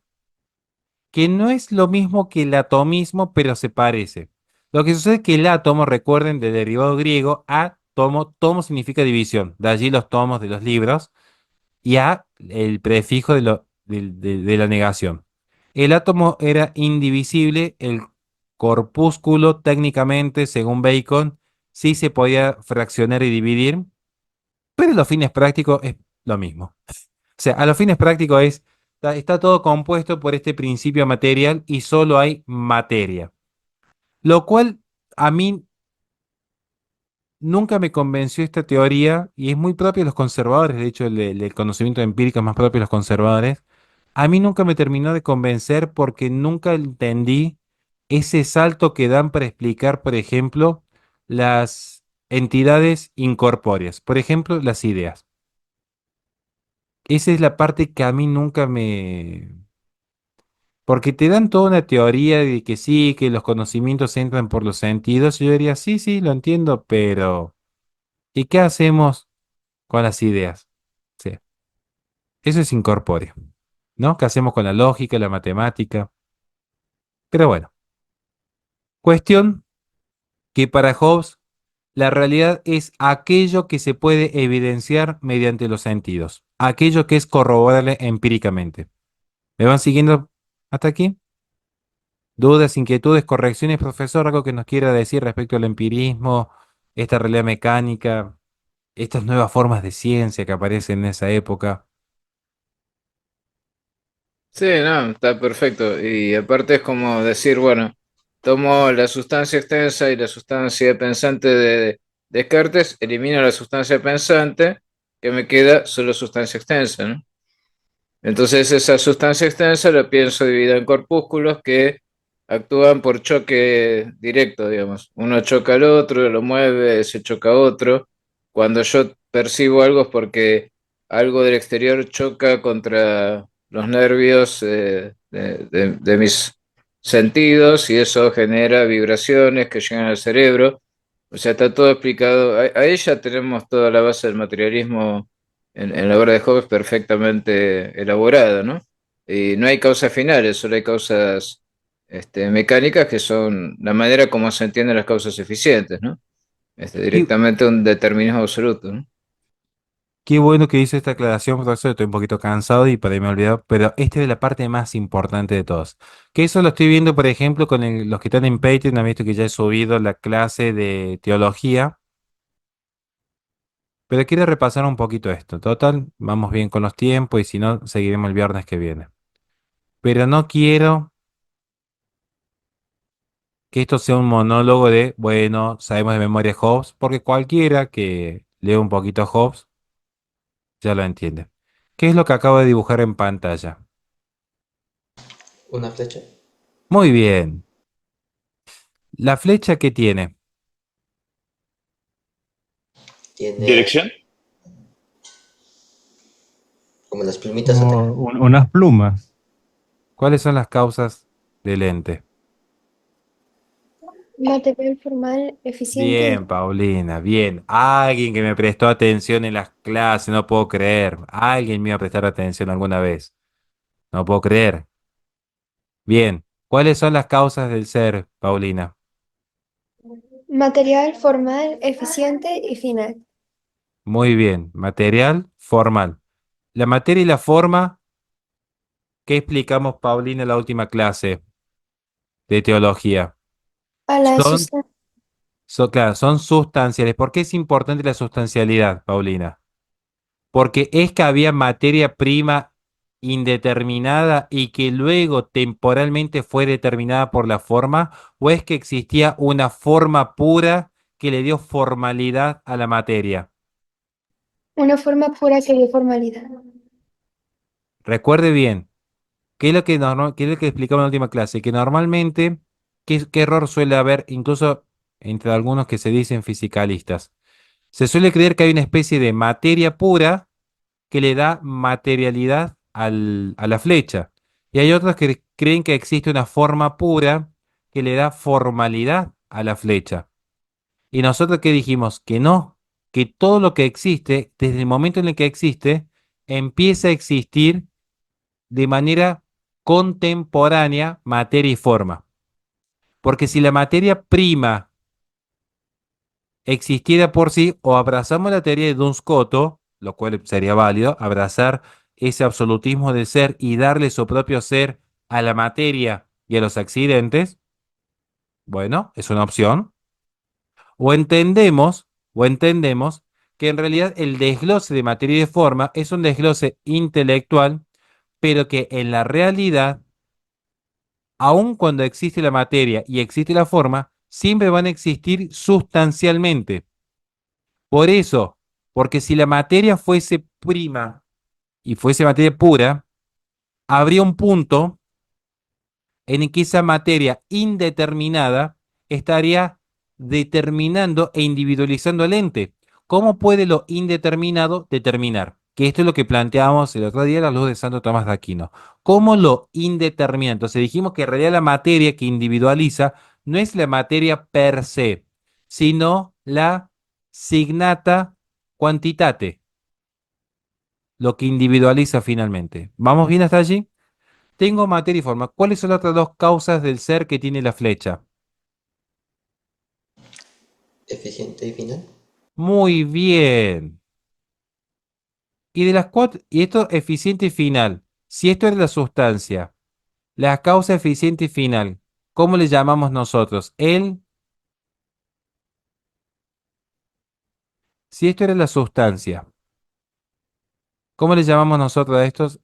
que no es lo mismo que el atomismo, pero se parece. Lo que sucede es que el átomo, recuerden, del derivado griego, átomo, tomo significa división, de allí los tomos de los libros, y a el prefijo de la negación. El átomo era indivisible, el corpúsculo técnicamente, según Bacon, sí se podía fraccionar y dividir, pero a los fines prácticos es lo mismo. O sea, a los fines prácticos está todo compuesto por este principio material y solo hay materia. Lo cual a mí nunca me convenció esta teoría y es muy propio de los conservadores. De hecho, el conocimiento empírico es más propio de los conservadores. A mí nunca me terminó de convencer porque nunca entendí ese salto que dan para explicar, por ejemplo, las entidades incorpóreas, por ejemplo, las ideas. Esa es la parte que a mí nunca me... Porque te dan toda una teoría de que sí, que los conocimientos entran por los sentidos. Y yo diría, sí, sí, lo entiendo, pero ¿y qué hacemos con las ideas? Sí, eso es incorpóreo, ¿no? ¿Qué hacemos con la lógica, la matemática? Pero bueno, cuestión que para Hobbes la realidad es aquello que se puede evidenciar mediante los sentidos, aquello que es corroborable empíricamente. ¿Me van siguiendo hasta aquí? ¿Dudas, inquietudes, correcciones, profesor? ¿Algo que nos quiera decir respecto al empirismo, esta realidad mecánica, estas nuevas formas de ciencia que aparecen en esa época? Sí, no, está perfecto. Y aparte es como decir, bueno, tomo la sustancia extensa y la sustancia pensante de Descartes, elimino la sustancia pensante, que me queda solo sustancia extensa, ¿no? Entonces esa sustancia extensa la pienso dividida en corpúsculos que actúan por choque directo, digamos. Uno choca al otro, lo mueve, se choca a otro. Cuando yo percibo algo es porque algo del exterior choca contra los nervios de mis sentidos y eso genera vibraciones que llegan al cerebro. O sea, está todo explicado. Ahí ya tenemos toda la base del materialismo en la obra de Hobbes perfectamente elaborada, ¿no? Y no hay causas finales, solo hay causas mecánicas que son la manera como se entienden las causas eficientes, ¿no? Qué, Directamente un determinismo absoluto, ¿no? qué bueno que hice esta aclaración, profesor. Estoy un poquito cansado y por ahí me he olvidado, pero esta es la parte más importante de todos. Que eso lo estoy viendo, por ejemplo, con los que están en Patreon. Han visto que ya he subido la clase de teología, pero quiero repasar un poquito esto. Total, vamos bien con los tiempos y si no, seguiremos el viernes que viene. Pero no quiero que esto sea un monólogo de, bueno, sabemos de memoria Hobbes, porque cualquiera que lea un poquito Hobbes ya lo entiende. ¿Qué es lo que acabo de dibujar en pantalla? Una flecha. Muy bien. La flecha que tiene. Tiene Dirección. como las plumitas atrás. Unas plumas. ¿Cuáles son las causas del ente? Material formal, eficiente y Bien, Paulina, bien. Alguien que me prestó atención en las clases, no puedo creer. Alguien me iba a prestar atención alguna vez. No puedo creer. Bien. ¿Cuáles son las causas del ser, Paulina? material formal, eficiente y final. Muy bien. Material, formal. La materia y la forma, ¿qué explicamos, Paulina, en la última clase de teología? A la Son, sustancia. claro, son sustanciales. ¿Por qué es importante la sustancialidad, Paulina? Porque es que había materia prima indeterminada y que luego temporalmente fue determinada por la forma, o es que existía una forma pura que le dio formalidad a la materia. Una forma pura que de formalidad. Recuerde bien, ¿qué es lo que, qué es lo que explicaba en la última clase? Que normalmente, ¿qué error suele haber, incluso entre algunos que se dicen fisicalistas? Se suele creer que hay una especie de materia pura que le da materialidad a la flecha. Y hay otros que creen que existe una forma pura que le da formalidad a la flecha. Y nosotros que dijimos que no, que todo lo que existe, desde el momento en el que existe, empieza a existir de manera contemporánea materia y forma. Porque si la materia prima existiera por sí, o abrazamos la teoría de Duns Scoto, lo cual sería válido, abrazar ese absolutismo del ser y darle su propio ser a la materia y a los accidentes, bueno, es una opción. O entendemos, o entendemos que en realidad el desglose de materia y de forma es un desglose intelectual, pero que en la realidad, aun cuando existe la materia y existe la forma, siempre van a existir sustancialmente. Por eso, porque si la materia fuese prima y fuese materia pura, habría un punto en el que esa materia indeterminada estaría determinando e individualizando el ente. ¿Cómo puede lo indeterminado determinar? Que esto es lo que planteábamos el otro día a la luz de Santo Tomás de Aquino. ¿Cómo lo indetermina? Entonces dijimos que en realidad la materia que individualiza no es la materia per se, sino la signata quantitate, lo que individualiza finalmente. ¿Vamos bien hasta allí? Tengo materia y forma. ¿Cuáles son las otras dos causas del ser que tiene la flecha? Eficiente y final. Muy bien. Y de las cuatro, y esto eficiente y final. Si esto es la sustancia, la causa eficiente y final, ¿cómo le llamamos nosotros? Si esto era la sustancia, ¿cómo le llamamos nosotros a estos?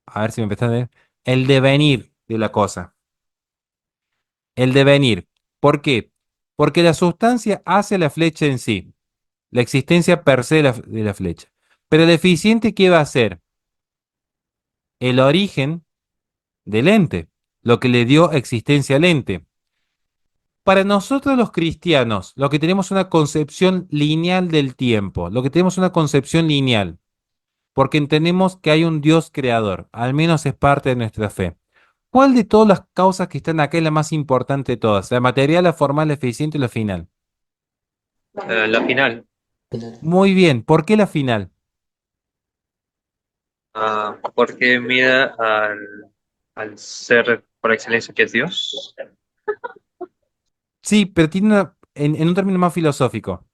A ver si me empiezan a ver, el devenir de la cosa. El devenir. ¿Por qué? Porque la sustancia hace la flecha en sí. La existencia per se de la flecha. Pero el eficiente, ¿qué va a hacer? El origen del ente, lo que le dio existencia al ente. Para nosotros los cristianos, lo que tenemos una concepción lineal del tiempo, lo que tenemos una concepción lineal, porque entendemos que hay un Dios creador, al menos es parte de nuestra fe. ¿Cuál de todas las causas que están acá es la más importante de todas? ¿La material, la formal, la eficiente y la final? La final, Final. Muy bien, ¿por qué la final? porque mira al ser por excelencia que es Dios. Sí, pero tiene en un término más filosófico.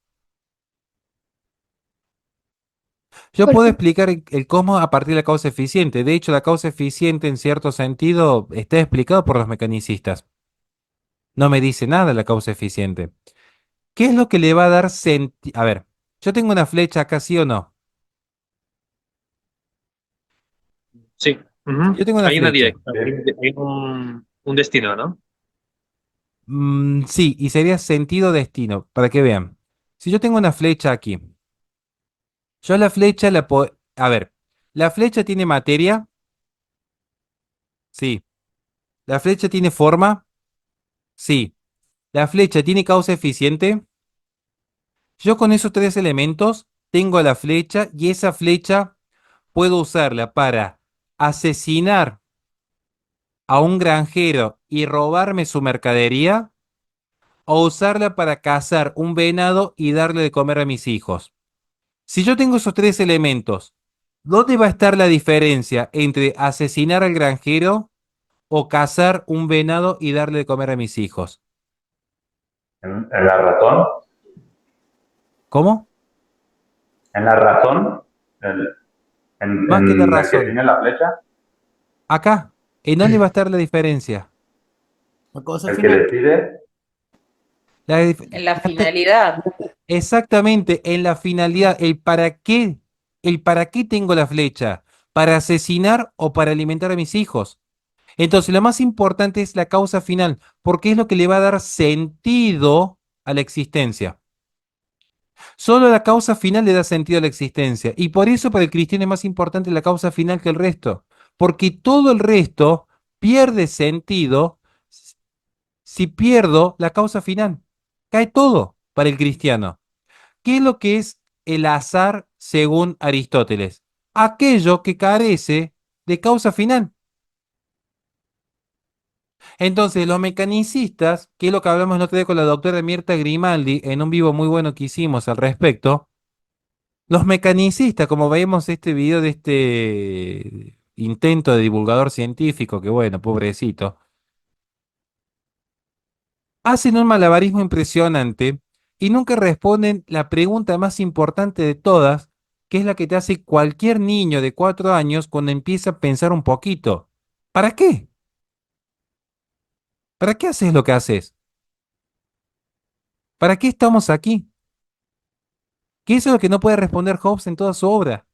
Yo puedo Porque, explicar el cómo a partir de la causa eficiente. De hecho, la causa eficiente en cierto sentido está explicado por los mecanicistas. No me dice nada la causa eficiente. ¿Qué es lo que le va a dar sentido? A ver, yo tengo una flecha acá, ¿sí o no? Sí. Si Ujú. yo tengo una Hay una flecha. dirección, hay un destino, ¿no? Sí, y sería sentido destino, para que vean. Si yo tengo una flecha aquí, yo la flecha la puedo... A ver, ¿la flecha tiene materia? Sí. ¿La flecha tiene forma? Sí. ¿La flecha tiene causa eficiente? Yo con esos tres elementos tengo la flecha y esa flecha puedo usarla para asesinar a un granjero y robarme su mercadería o usarla para cazar un venado y darle de comer a mis hijos. Si yo tengo esos tres elementos, ¿dónde va a estar la diferencia entre asesinar al granjero o cazar un venado y darle de comer a mis hijos? En la razón, ¿Cómo? en la razón, en, en, Más que la en el que razón. tiene la flecha, Acá, ¿en dónde va a estar la diferencia? La cosa al el que final. decide, La dif- En la finalidad. Exactamente, en la finalidad, el para qué tengo la flecha, para asesinar o para alimentar a mis hijos. Entonces, lo más importante es la causa final, porque es lo que le va a dar sentido a la existencia. Solo la causa final le da sentido a la existencia, y por eso para el cristiano es más importante la causa final que el resto, porque todo el resto pierde sentido si pierdo la causa final. Cae todo para el cristiano. ¿Qué es lo que es el azar según Aristóteles? Aquello que carece de causa final. Entonces, los mecanicistas, que es lo que hablamos el otro día con la doctora Mirta Grimaldi en un vivo muy bueno que hicimos al respecto, los mecanicistas, como vemos este video de este intento de divulgador científico, que bueno, pobrecito, hacen un malabarismo impresionante y nunca responden la pregunta más importante de todas, que es la que te hace cualquier niño de 4 años cuando empieza a pensar un poquito. ¿Para qué? ¿Para qué haces lo que haces? ¿Para qué estamos aquí? Que eso es lo que no puede responder Hobbes en toda su obra.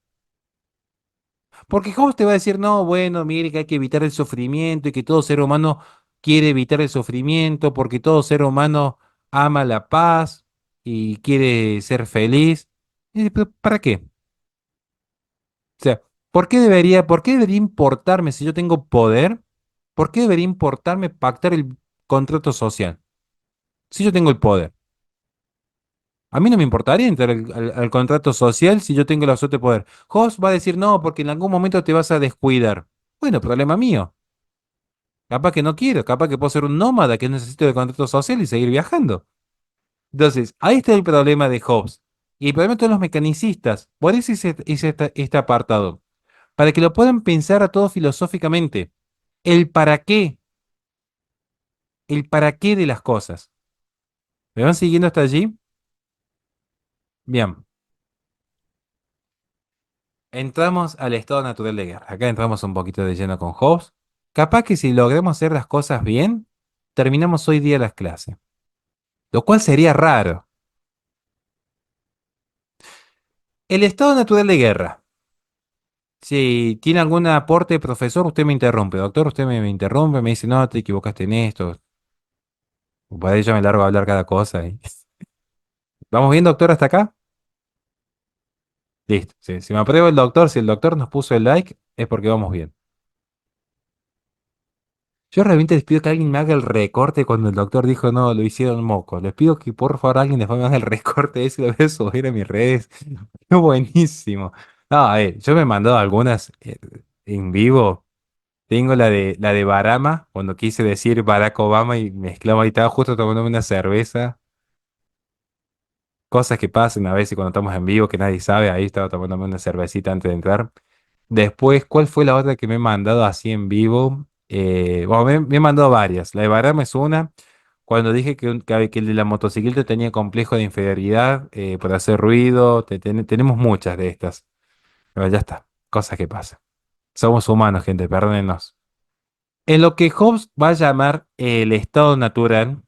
Porque Hobbes te va a decir, no, bueno, mire que hay que evitar el sufrimiento y que todo ser humano quiere evitar el sufrimiento porque todo ser humano ama la paz y quiere ser feliz. ¿Pero para qué? O sea, por qué debería importarme si yo tengo poder? ¿Por qué debería importarme pactar el contrato social si yo tengo el poder? A mí no me importaría entrar al contrato social si yo tengo el absoluto poder. Hobbes va a decir no, porque en algún momento te vas a descuidar. Bueno, problema mío. Capaz que no quiero, capaz que puedo ser un nómada que necesito de contrato social y seguir viajando. Entonces, ahí está el problema de Hobbes. Y el problema de todos los mecanicistas. Por eso hice este apartado. Para que lo puedan pensar a todos filosóficamente. El para qué. El para qué de las cosas. ¿Me van siguiendo hasta allí? Bien. Entramos al estado natural de guerra. Acá entramos un poquito de lleno con Hobbes. Capaz que si logramos hacer las cosas bien, terminamos hoy día las clases. Lo cual sería raro. El estado natural de guerra. Si tiene algún aporte, profesor, usted me interrumpe. Doctor, usted me interrumpe, me dice, no, te equivocaste en esto. Por ahí yo me largo a hablar cada cosa. ¿Vamos bien, doctor, hasta acá? Listo. Sí, si me aprueba el doctor, si el doctor nos puso el like, es porque vamos bien. Yo realmente les pido que alguien me haga el recorte cuando el doctor dijo, no, lo hicieron moco. Les pido que por favor alguien después me haga el recorte de eso y lo voy a subir a mis redes. Qué buenísimo. No, a ver, yo me he mandado algunas en vivo. Tengo la de Barama, cuando quise decir Barack Obama y mezclaba y estaba justo tomándome una cerveza. Cosas que pasan a veces cuando estamos en vivo que nadie sabe. Ahí estaba tomándome una cervecita antes de entrar. Después, ¿cuál fue la otra que me he mandado así en vivo? Bueno, me he mandado varias. La de Barama es una. Cuando dije que el de la motocicleta tenía complejo de inferioridad por hacer ruido. Tenemos muchas de estas. Pero ya está. Cosas que pasan. Somos humanos, gente, perdónenos. En lo que Hobbes va a llamar el estado natural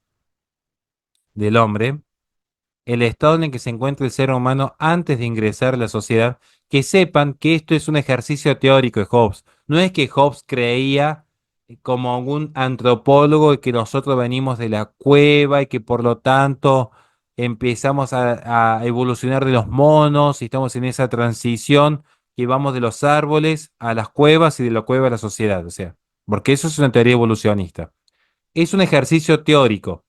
del hombre, el estado en el que se encuentra el ser humano antes de ingresar a la sociedad, que sepan que esto es un ejercicio teórico de Hobbes. No es que Hobbes creía como algún antropólogo y que nosotros venimos de la cueva y que por lo tanto empezamos a evolucionar de los monos y estamos en esa transición que vamos de los árboles a las cuevas y de la cueva a la sociedad. O sea, porque eso es una teoría evolucionista. Es un ejercicio teórico.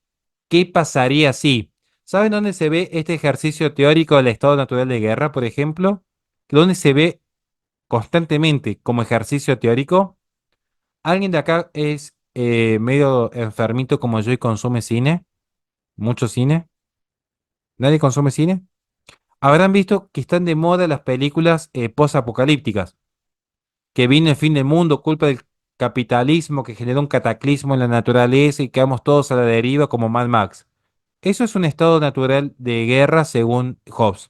¿Qué pasaría si? ¿Saben dónde se ve este ejercicio teórico del estado natural de guerra, por ejemplo? ¿Dónde se ve constantemente como ejercicio teórico? ¿Alguien de acá es medio enfermito como yo y consume cine? ¿Mucho cine? ¿Nadie consume cine? Habrán visto que están de moda las películas post-apocalípticas, que viene el fin del mundo, culpa del capitalismo que generó un cataclismo en la naturaleza y quedamos todos a la deriva como Mad Max. Eso es un estado natural de guerra según Hobbes.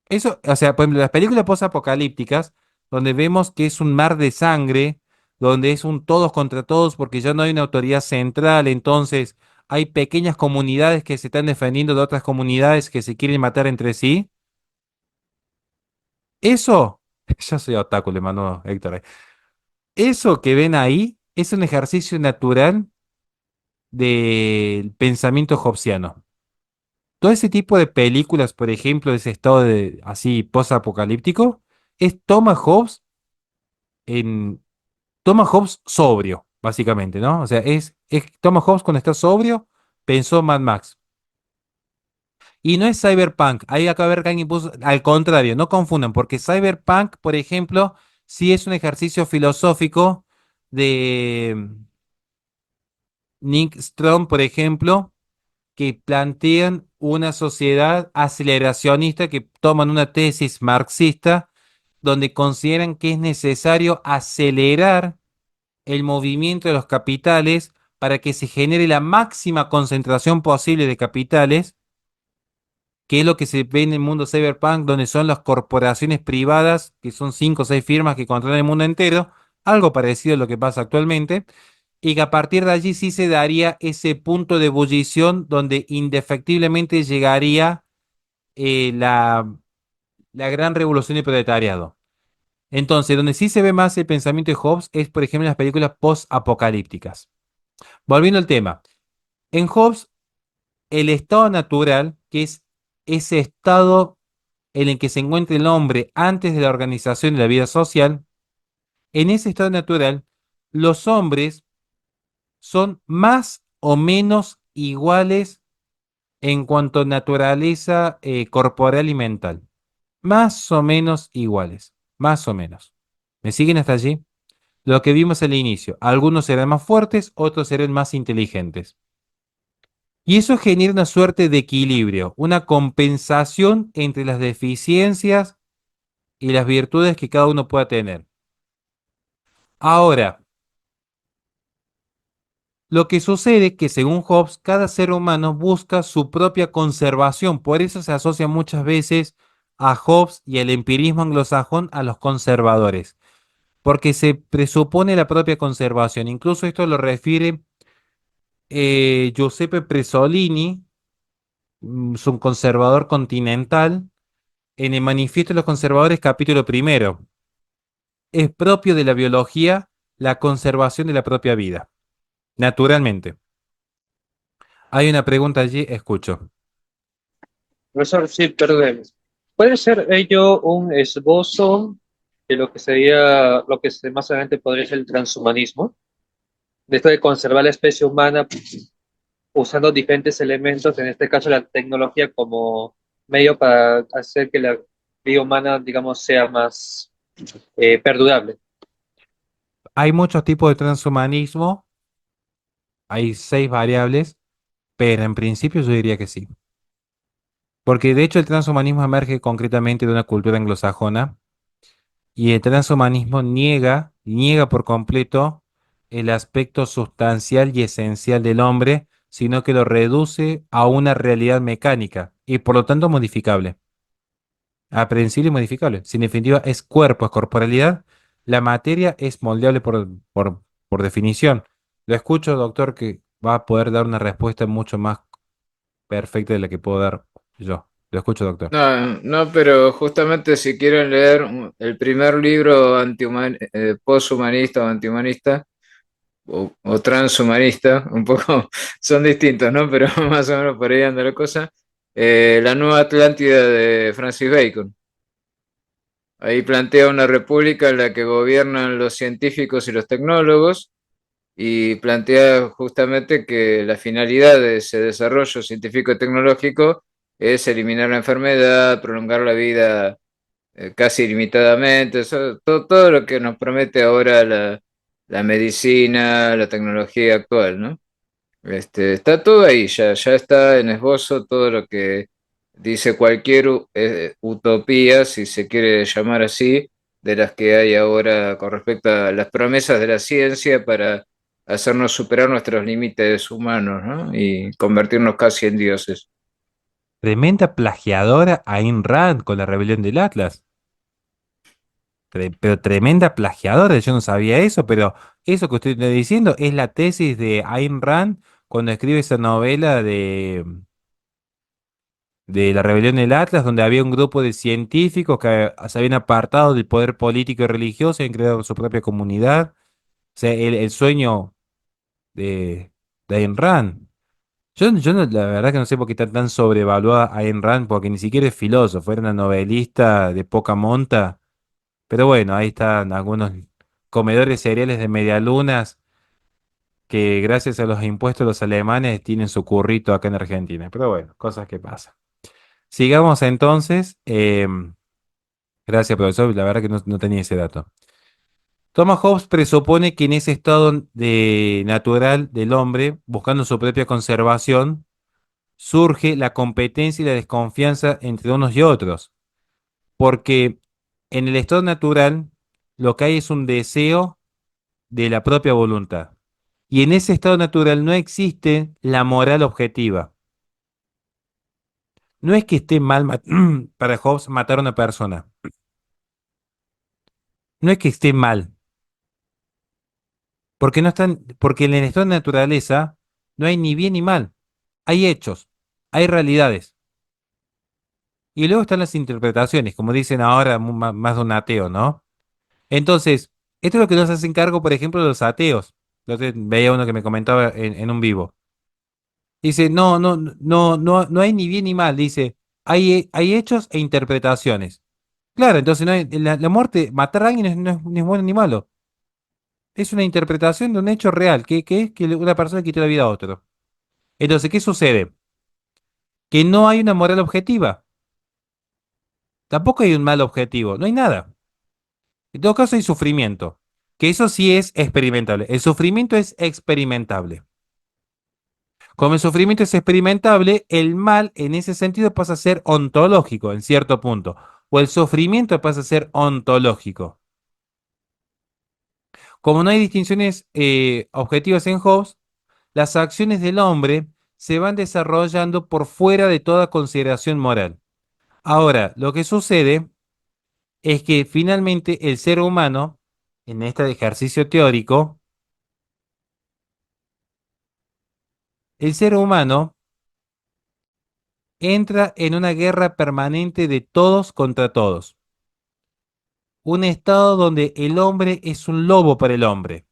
Eso, o sea, por ejemplo, las películas post-apocalípticas, donde vemos que es un mar de sangre, donde es un todos contra todos porque ya no hay una autoridad central, entonces hay pequeñas comunidades que se están defendiendo de otras comunidades que se quieren matar entre sí. Eso, yo soy otaku, le mando Héctor. Eso que ven ahí es un ejercicio natural del pensamiento hobbesiano. Todo ese tipo de películas, por ejemplo, de ese estado de así post-apocalíptico, es en Thomas Hobbes sobrio, básicamente, ¿no? O sea, es Thomas Hobbes cuando está sobrio, pensó Mad Max. Y no es cyberpunk. Ahí acaba de ver que alguien puso, al contrario, no confundan, porque cyberpunk, por ejemplo, sí es un ejercicio filosófico de Nick Strom, por ejemplo, que plantean una sociedad aceleracionista, que toman una tesis marxista donde consideran que es necesario acelerar el movimiento de los capitales para que se genere la máxima concentración posible de capitales, que es lo que se ve en el mundo cyberpunk, donde son las corporaciones privadas, que son 5 o 6 firmas que controlan el mundo entero, algo parecido a lo que pasa actualmente, y que a partir de allí sí se daría ese punto de ebullición donde indefectiblemente llegaría la gran revolución del proletariado. Entonces, donde sí se ve más el pensamiento de Hobbes es, por ejemplo, en las películas post-apocalípticas. Volviendo al tema, en Hobbes, el estado natural, que es ese estado en el que se encuentra el hombre antes de la organización de la vida social, en ese estado natural, los hombres son más o menos iguales en cuanto a naturaleza corporal y mental. Más o menos iguales. Más o menos. ¿Me siguen hasta allí? Lo que vimos al inicio. Algunos serán más fuertes, otros serán más inteligentes. Y eso genera una suerte de equilibrio, una compensación entre las deficiencias y las virtudes que cada uno pueda tener. Ahora, lo que sucede es que según Hobbes, cada ser humano busca su propia conservación. Por eso se asocia muchas veces a Hobbes y el empirismo anglosajón a los conservadores, porque se presupone la propia conservación. Incluso esto lo refiere Giuseppe Presolini, es un conservador continental, en el Manifiesto de los Conservadores, capítulo primero. Es propio de la biología la conservación de la propia vida, naturalmente. Hay una pregunta allí, escucho. Profesor, sí, perdón. ¿Puede ser ello un esbozo de lo que sería, lo que más adelante podría ser el transhumanismo? De esto de conservar la especie humana usando diferentes elementos, en este caso la tecnología como medio para hacer que la vida humana, digamos, sea más perdurable. Hay muchos tipos de transhumanismo, hay 6 variables, pero en principio yo diría que sí. Porque de hecho el transhumanismo emerge concretamente de una cultura anglosajona y el transhumanismo niega por completo el aspecto sustancial y esencial del hombre, sino que lo reduce a una realidad mecánica y por lo tanto modificable. Aprensible y modificable. Si en definitiva es cuerpo, es corporalidad, la materia es moldeable por definición. Lo escucho, doctor, que va a poder dar una respuesta mucho más perfecta de la que puedo dar yo. Lo escucho, doctor. No, no, pero justamente si quieren leer el primer libro posthumanista o antihumanista o transhumanista, un poco son distintos, ¿no? Pero más o menos por ahí anda la cosa. La Nueva Atlántida de Francis Bacon. Ahí plantea una república en la que gobiernan los científicos y los tecnólogos y plantea justamente que la finalidad de ese desarrollo científico y tecnológico es eliminar la enfermedad, prolongar la vida casi ilimitadamente, todo lo que nos promete ahora la medicina, la tecnología actual, ¿no? Está todo ahí, ya está en esbozo todo lo que dice cualquier utopía, si se quiere llamar así, de las que hay ahora con respecto a las promesas de la ciencia para hacernos superar nuestros límites humanos, ¿no? Y convertirnos casi en dioses. Tremenda plagiadora Ayn Rand con la rebelión del Atlas. Pero tremenda plagiadora, yo no sabía eso, pero eso que usted está diciendo es la tesis de Ayn Rand cuando escribe esa novela de la rebelión del Atlas, donde había un grupo de científicos que se habían apartado del poder político y religioso y habían creado su propia comunidad. O sea, el sueño de Ayn Rand. La verdad que no sé por qué está tan sobrevaluada Ayn Rand, porque ni siquiera es filósofo, era una novelista de poca monta. Pero bueno, ahí están algunos comedores cereales de medialunas que gracias a los impuestos de los alemanes tienen su currito acá en Argentina. Pero bueno, cosas que pasan. Sigamos entonces. Gracias, profesor. La verdad que no tenía ese dato. Thomas Hobbes presupone que en ese estado de natural del hombre, buscando su propia conservación, surge la competencia y la desconfianza entre unos y otros. Porque en el estado natural lo que hay es un deseo de la propia voluntad. Y en ese estado natural no existe la moral objetiva. No es que esté mal para Hobbes matar a una persona. No es que esté mal. Porque en el estado de naturaleza no hay ni bien ni mal. Hay hechos, hay realidades. Y luego están las interpretaciones, como dicen ahora más de un ateo, ¿no? Entonces, esto es lo que nos hacen cargo, por ejemplo, de los ateos. Entonces, veía uno que me comentaba en un vivo. Dice, no hay ni bien ni mal. Dice, Hay hechos e interpretaciones. Claro, entonces la muerte, matar a alguien no es ni bueno ni malo. Es una interpretación de un hecho real, que es que una persona quitó la vida a otro. Entonces, ¿qué sucede? Que no hay una moral objetiva. Tampoco hay un mal objetivo. No hay nada. En todo caso, hay sufrimiento. Que eso sí es experimentable. El sufrimiento es experimentable. Como el sufrimiento es experimentable, el mal en ese sentido pasa a ser ontológico en cierto punto. O el sufrimiento pasa a ser ontológico. Como no hay distinciones objetivas en Hobbes, las acciones del hombre se van desarrollando por fuera de toda consideración moral. Ahora, lo que sucede es que finalmente el ser humano, en este ejercicio teórico, el ser humano entra en una guerra permanente de todos contra todos. Un estado donde el hombre es un lobo para el hombre,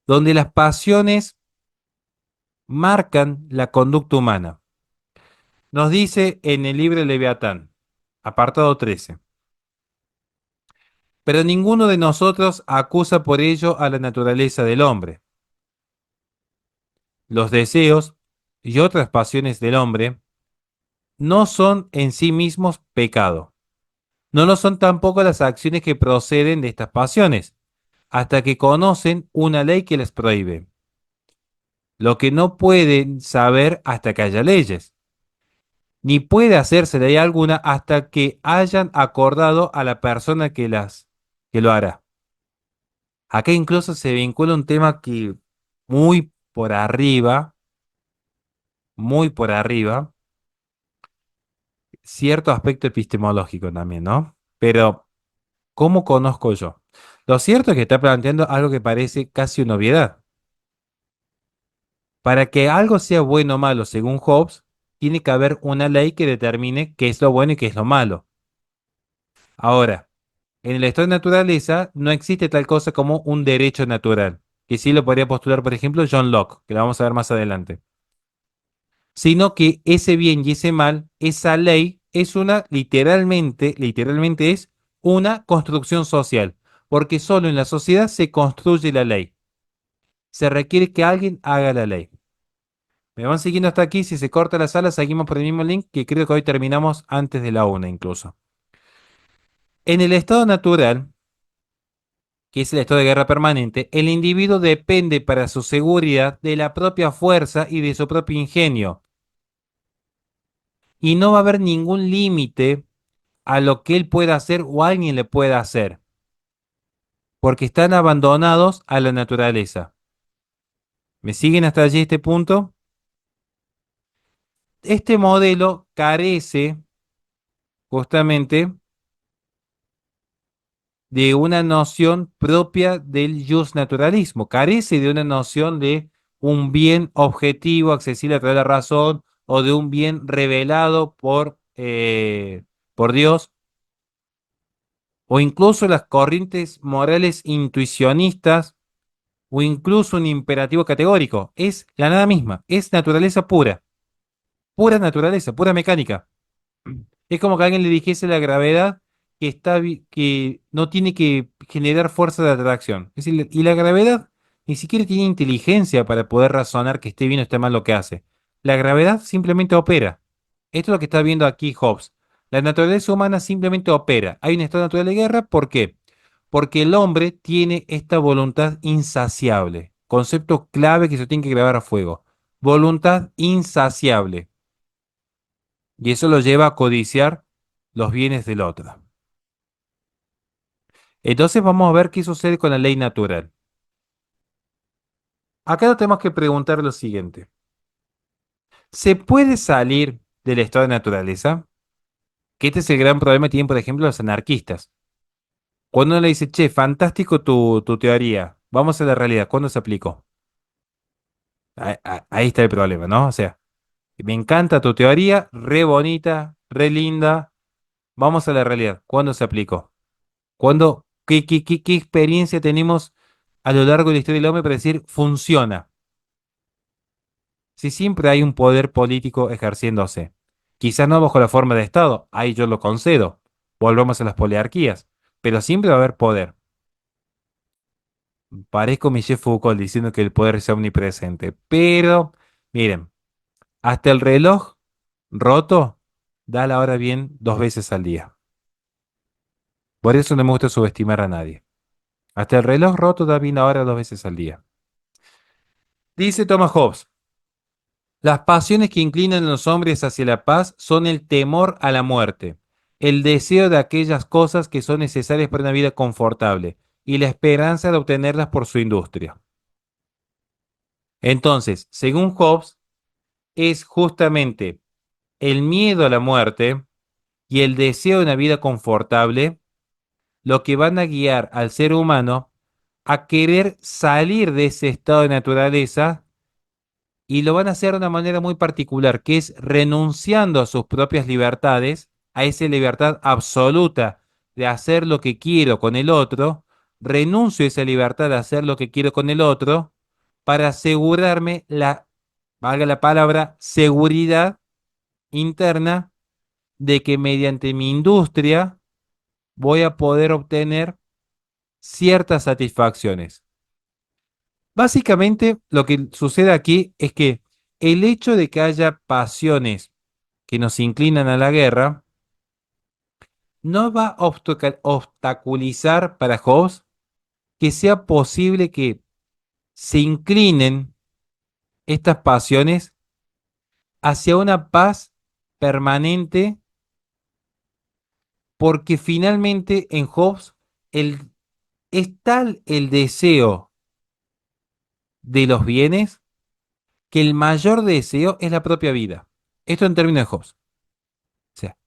donde las pasiones marcan la conducta humana. Nos dice en el libro Leviatán, apartado 13. Pero ninguno de nosotros acusa por ello a la naturaleza del hombre. Los deseos y otras pasiones del hombre no son en sí mismos pecado. No lo son tampoco las acciones que proceden de estas pasiones, hasta que conocen una ley que les prohíbe. Lo que no pueden saber hasta que haya leyes, ni puede hacerse ley alguna hasta que hayan acordado a la persona que lo hará. Acá incluso se vincula un tema que muy muy por arriba, cierto aspecto epistemológico también, ¿no? Pero, ¿cómo conozco yo? Lo cierto es que está planteando algo que parece casi una obviedad. Para que algo sea bueno o malo según Hobbes, tiene que haber una ley que determine qué es lo bueno y qué es lo malo. Ahora, en el estado de naturaleza no existe tal cosa como un derecho natural, que sí lo podría postular, por ejemplo, John Locke, que lo vamos a ver más adelante. Sino que ese bien y ese mal, esa ley es literalmente es una construcción social, porque solo en la sociedad se construye la ley. Se requiere que alguien haga la ley. Me van siguiendo hasta aquí, si se corta la sala, seguimos por el mismo link, que creo que hoy terminamos antes de la una incluso. En el estado natural, que es el estado de guerra permanente, el individuo depende para su seguridad de la propia fuerza y de su propio ingenio. Y no va a haber ningún límite a lo que él pueda hacer o alguien le pueda hacer, porque están abandonados a la naturaleza. ¿Me siguen hasta allí este punto? Este modelo carece justamente de una noción propia del justnaturalismo, carece de una noción de un bien objetivo, accesible a través de la razón, o de un bien revelado por Dios, o incluso las corrientes morales intuicionistas, o incluso un imperativo categórico. Es la nada misma, es naturaleza pura, pura naturaleza, pura mecánica. Es como que alguien le dijese a la gravedad que no tiene que generar fuerza de atracción. Es decir, y la gravedad ni siquiera tiene inteligencia para poder razonar que esté bien o esté mal lo que hace. La gravedad simplemente opera. Esto es lo que está viendo aquí Hobbes. La naturaleza humana simplemente opera. Hay un estado natural de guerra, ¿por qué? Porque el hombre tiene esta voluntad insaciable. Concepto clave que se tiene que grabar a fuego. Voluntad insaciable. Y eso lo lleva a codiciar los bienes del otro. Entonces vamos a ver qué sucede con la ley natural. Acá nos tenemos que preguntar lo siguiente. ¿Se puede salir del estado de naturaleza? Que este es el gran problema que tienen, por ejemplo, los anarquistas. Cuando uno le dice, che, fantástico tu teoría, vamos a la realidad, ¿cuándo se aplicó? Ahí está el problema, ¿no? O sea, me encanta tu teoría, re bonita, re linda, vamos a la realidad, ¿cuándo se aplicó? ¿Qué experiencia tenemos a lo largo de la historia del hombre para decir funciona? si siempre hay un poder político ejerciéndose? Quizás no bajo la forma de Estado, ahí yo lo concedo. Volvamos a las poliarquías, pero siempre va a haber poder. Parezco Michel Foucault diciendo que el poder es omnipresente, pero miren, hasta el reloj roto da la hora bien 2 veces al día. Por eso no me gusta subestimar a nadie. Hasta el reloj roto da bien la hora 2 veces al día. Dice Thomas Hobbes, las pasiones que inclinan a los hombres hacia la paz son el temor a la muerte, el deseo de aquellas cosas que son necesarias para una vida confortable y la esperanza de obtenerlas por su industria. Entonces, según Hobbes, es justamente el miedo a la muerte y el deseo de una vida confortable lo que van a guiar al ser humano a querer salir de ese estado de naturaleza y lo van a hacer de una manera muy particular, que es renunciando a sus propias libertades, a esa libertad absoluta de hacer lo que quiero con el otro, renuncio a esa libertad de hacer lo que quiero con el otro para asegurarme la, valga la palabra, seguridad interna de que mediante mi industria voy a poder obtener ciertas satisfacciones. Básicamente, lo que sucede aquí es que el hecho de que haya pasiones que nos inclinan a la guerra no va a obstaculizar para Hobbes que sea posible que se inclinen estas pasiones hacia una paz permanente, porque finalmente en Hobbes es tal el deseo de los bienes que el mayor deseo es la propia vida. Esto en términos de Hobbes. O sea,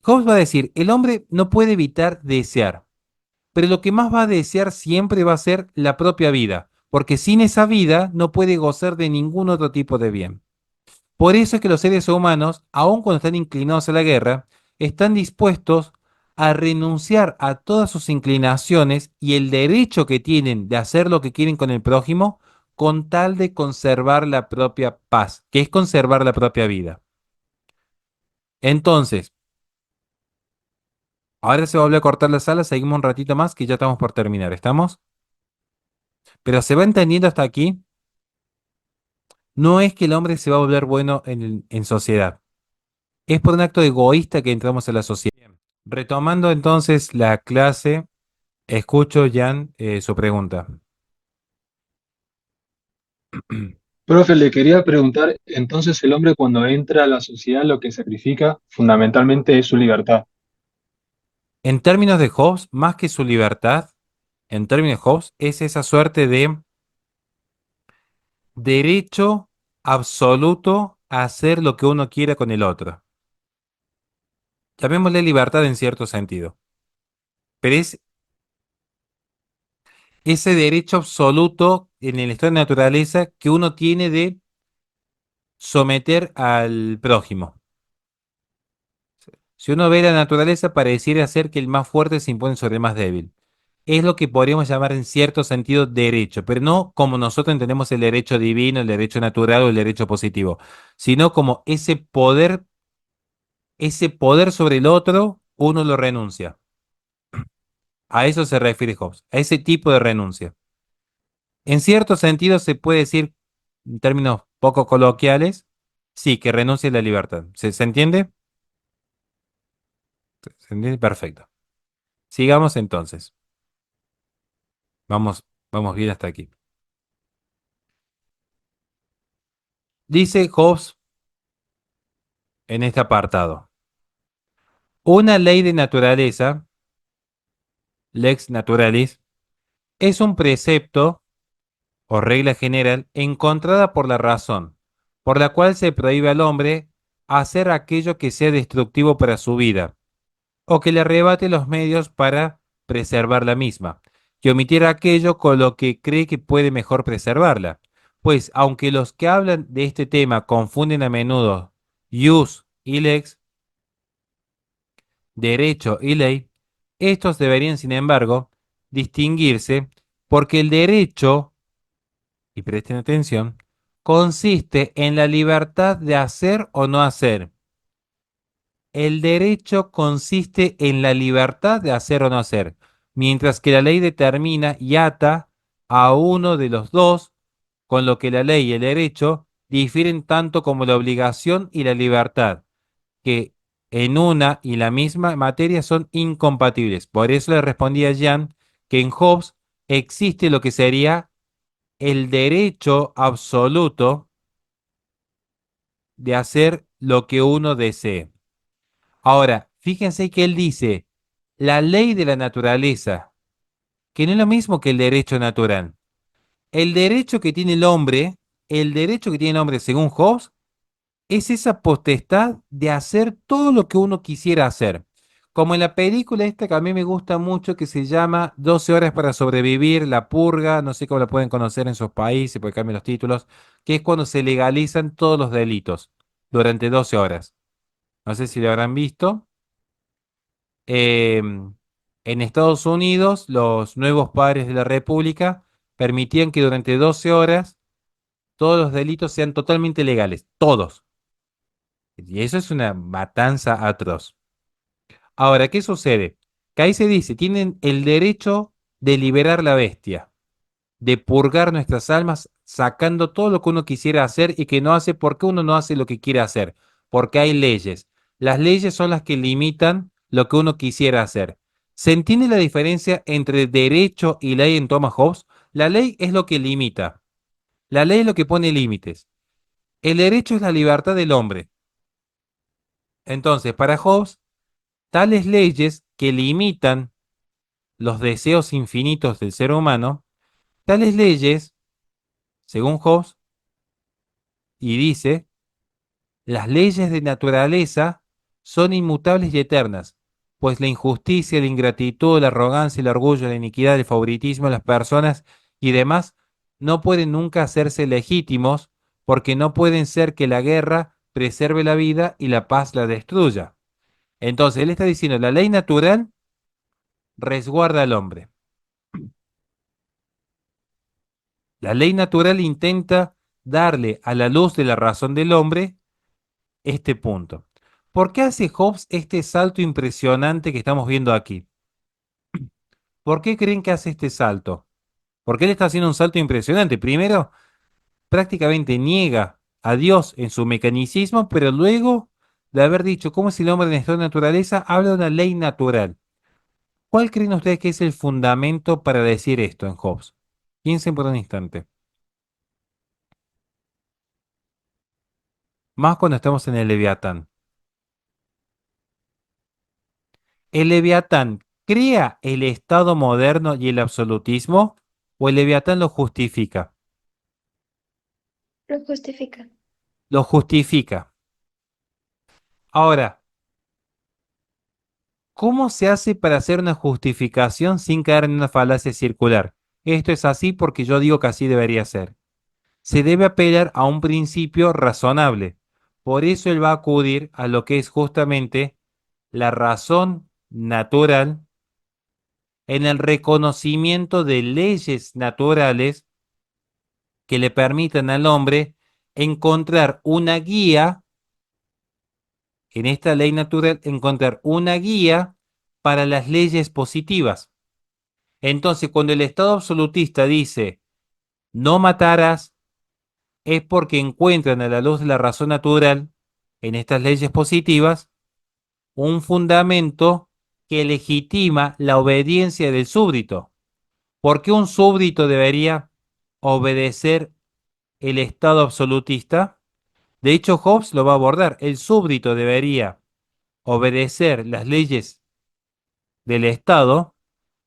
Hobbes va a decir, el hombre no puede evitar desear, pero lo que más va a desear siempre va a ser la propia vida, porque sin esa vida no puede gozar de ningún otro tipo de bien. Por eso es que los seres humanos, aun cuando están inclinados a la guerra, están dispuestos a renunciar a todas sus inclinaciones y el derecho que tienen de hacer lo que quieren con el prójimo con tal de conservar la propia paz, que es conservar la propia vida. Entonces, ahora se va a volver a cortar la sala, seguimos un ratito más que ya estamos por terminar, ¿estamos? Pero se va entendiendo hasta aquí, no es que el hombre se va a volver bueno en sociedad, es por un acto egoísta que entramos en la sociedad. Bien. Retomando entonces la clase, escucho, Jan, su pregunta. Profe, le quería preguntar, entonces el hombre cuando entra a la sociedad lo que sacrifica fundamentalmente es su libertad. En términos de Hobbes, más que su libertad, en términos de Hobbes, es esa suerte de derecho absoluto a hacer lo que uno quiera con el otro. Llamémosle libertad en cierto sentido. Pero es ese derecho absoluto en el estado de naturaleza que uno tiene de someter al prójimo. Si uno ve la naturaleza, pareciera ser que el más fuerte se impone sobre el más débil. Es lo que podríamos llamar en cierto sentido derecho, pero no como nosotros entendemos el derecho divino, el derecho natural o el derecho positivo, sino como ese poder sobre el otro, uno lo renuncia. A eso se refiere Hobbes, a ese tipo de renuncia. En cierto sentido se puede decir, en términos poco coloquiales, sí, que renuncia a la libertad. ¿Se entiende? ¿Se entiende? Perfecto. Sigamos entonces. Vamos bien hasta aquí. Dice Hobbes en este apartado, una ley de naturaleza, lex naturalis, es un precepto o regla general encontrada por la razón, por la cual se prohíbe al hombre hacer aquello que sea destructivo para su vida, o que le arrebate los medios para preservar la misma, y omitir aquello con lo que cree que puede mejor preservarla. Pues aunque los que hablan de este tema confunden a menudo jus y lex, derecho y ley, estos deberían, sin embargo, distinguirse porque el derecho, y presten atención, consiste en la libertad de hacer o no hacer. El derecho consiste en la libertad de hacer o no hacer, mientras que la ley determina y ata a uno de los dos, con lo que la ley y el derecho difieren tanto como la obligación y la libertad, que en una y la misma materia son incompatibles. Por eso le respondí a Jean que en Hobbes existe lo que sería el derecho absoluto de hacer lo que uno desee. Ahora, fíjense que él dice la ley de la naturaleza, que no es lo mismo que el derecho natural. El derecho que tiene el hombre, el derecho que tiene el hombre según Hobbes, es esa potestad de hacer todo lo que uno quisiera hacer. Como en la película esta que a mí me gusta mucho, que se llama 12 horas para sobrevivir, La Purga, no sé cómo la pueden conocer en sus países, porque cambian los títulos, que es cuando se legalizan todos los delitos durante 12 horas. No sé si lo habrán visto. En Estados Unidos, los nuevos padres de la República permitían que durante 12 horas todos los delitos sean totalmente legales, todos. Y eso es una matanza atroz. Ahora, ¿qué sucede? Que ahí se dice, tienen el derecho de liberar la bestia, de purgar nuestras almas, sacando todo lo que uno quisiera hacer y que no hace porque uno no hace lo que quiere hacer, porque hay leyes. Las leyes son las que limitan lo que uno quisiera hacer. ¿Se entiende la diferencia entre derecho y ley en Thomas Hobbes? La ley es lo que limita, la ley es lo que pone límites. El derecho es la libertad del hombre. Entonces, para Hobbes, tales leyes que limitan los deseos infinitos del ser humano, tales leyes, según Hobbes, y dice, las leyes de naturaleza son inmutables y eternas, pues la injusticia, la ingratitud, la arrogancia, el orgullo, la iniquidad, el favoritismo de las personas y demás no pueden nunca hacerse legítimos porque no pueden ser que la guerra preserve la vida y la paz la destruya. Entonces, él está diciendo, la ley natural resguarda al hombre. La ley natural intenta darle a la luz de la razón del hombre este punto. ¿Por qué hace Hobbes este salto impresionante que estamos viendo aquí? ¿Por qué creen que hace este salto? Porque él está haciendo un salto impresionante. Primero, prácticamente niega a Dios en su mecanicismo, pero luego de haber dicho cómo es el hombre en estado de naturaleza, habla de una ley natural. ¿Cuál creen ustedes que es el fundamento para decir esto en Hobbes? Piensen por un instante. Más cuando estamos en el Leviatán. ¿El Leviatán crea el Estado moderno y el absolutismo o el Leviatán lo justifica? Lo justifica. Lo justifica. Ahora, ¿cómo se hace para hacer una justificación sin caer en una falacia circular? Esto es así porque yo digo que así debería ser. Se debe apelar a un principio razonable. Por eso él va a acudir a lo que es justamente la razón natural en el reconocimiento de leyes naturales que le permitan al hombre encontrar una guía, en esta ley natural, encontrar una guía para las leyes positivas. Entonces, cuando el Estado absolutista dice no matarás, es porque encuentran a la luz de la razón natural, en estas leyes positivas, un fundamento que legitima la obediencia del súbdito. ¿Por qué un súbdito debería obedecer el Estado absolutista? De hecho, Hobbes lo va a abordar. El súbdito debería obedecer las leyes del Estado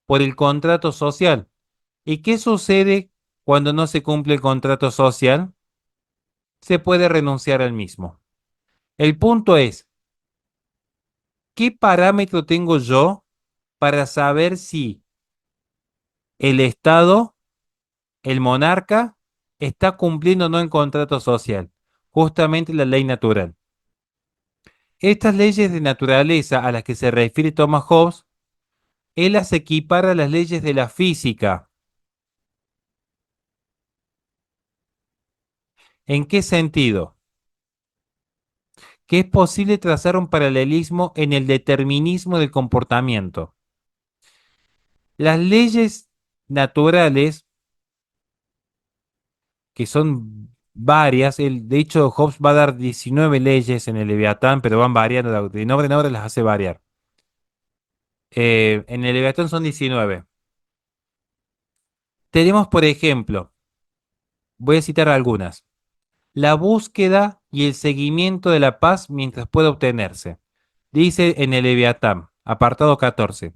por el contrato social. ¿Y qué sucede cuando no se cumple el contrato social? Se puede renunciar al mismo. El punto es, ¿qué parámetro tengo yo para saber si el Estado, el monarca, está cumpliendo o no el contrato social? Justamente la ley natural. Estas leyes de naturaleza a las que se refiere Thomas Hobbes, él las equipara a las leyes de la física. ¿En qué sentido? Que es posible trazar un paralelismo en el determinismo del comportamiento. Las leyes naturales, que son varias, de hecho Hobbes va a dar 19 leyes en el Leviatán, pero van variando, de nombre en nombre las hace variar. En el Leviatán son 19. Tenemos, por ejemplo, voy a citar algunas. La búsqueda y el seguimiento de la paz mientras pueda obtenerse. Dice en el Leviatán, apartado 14.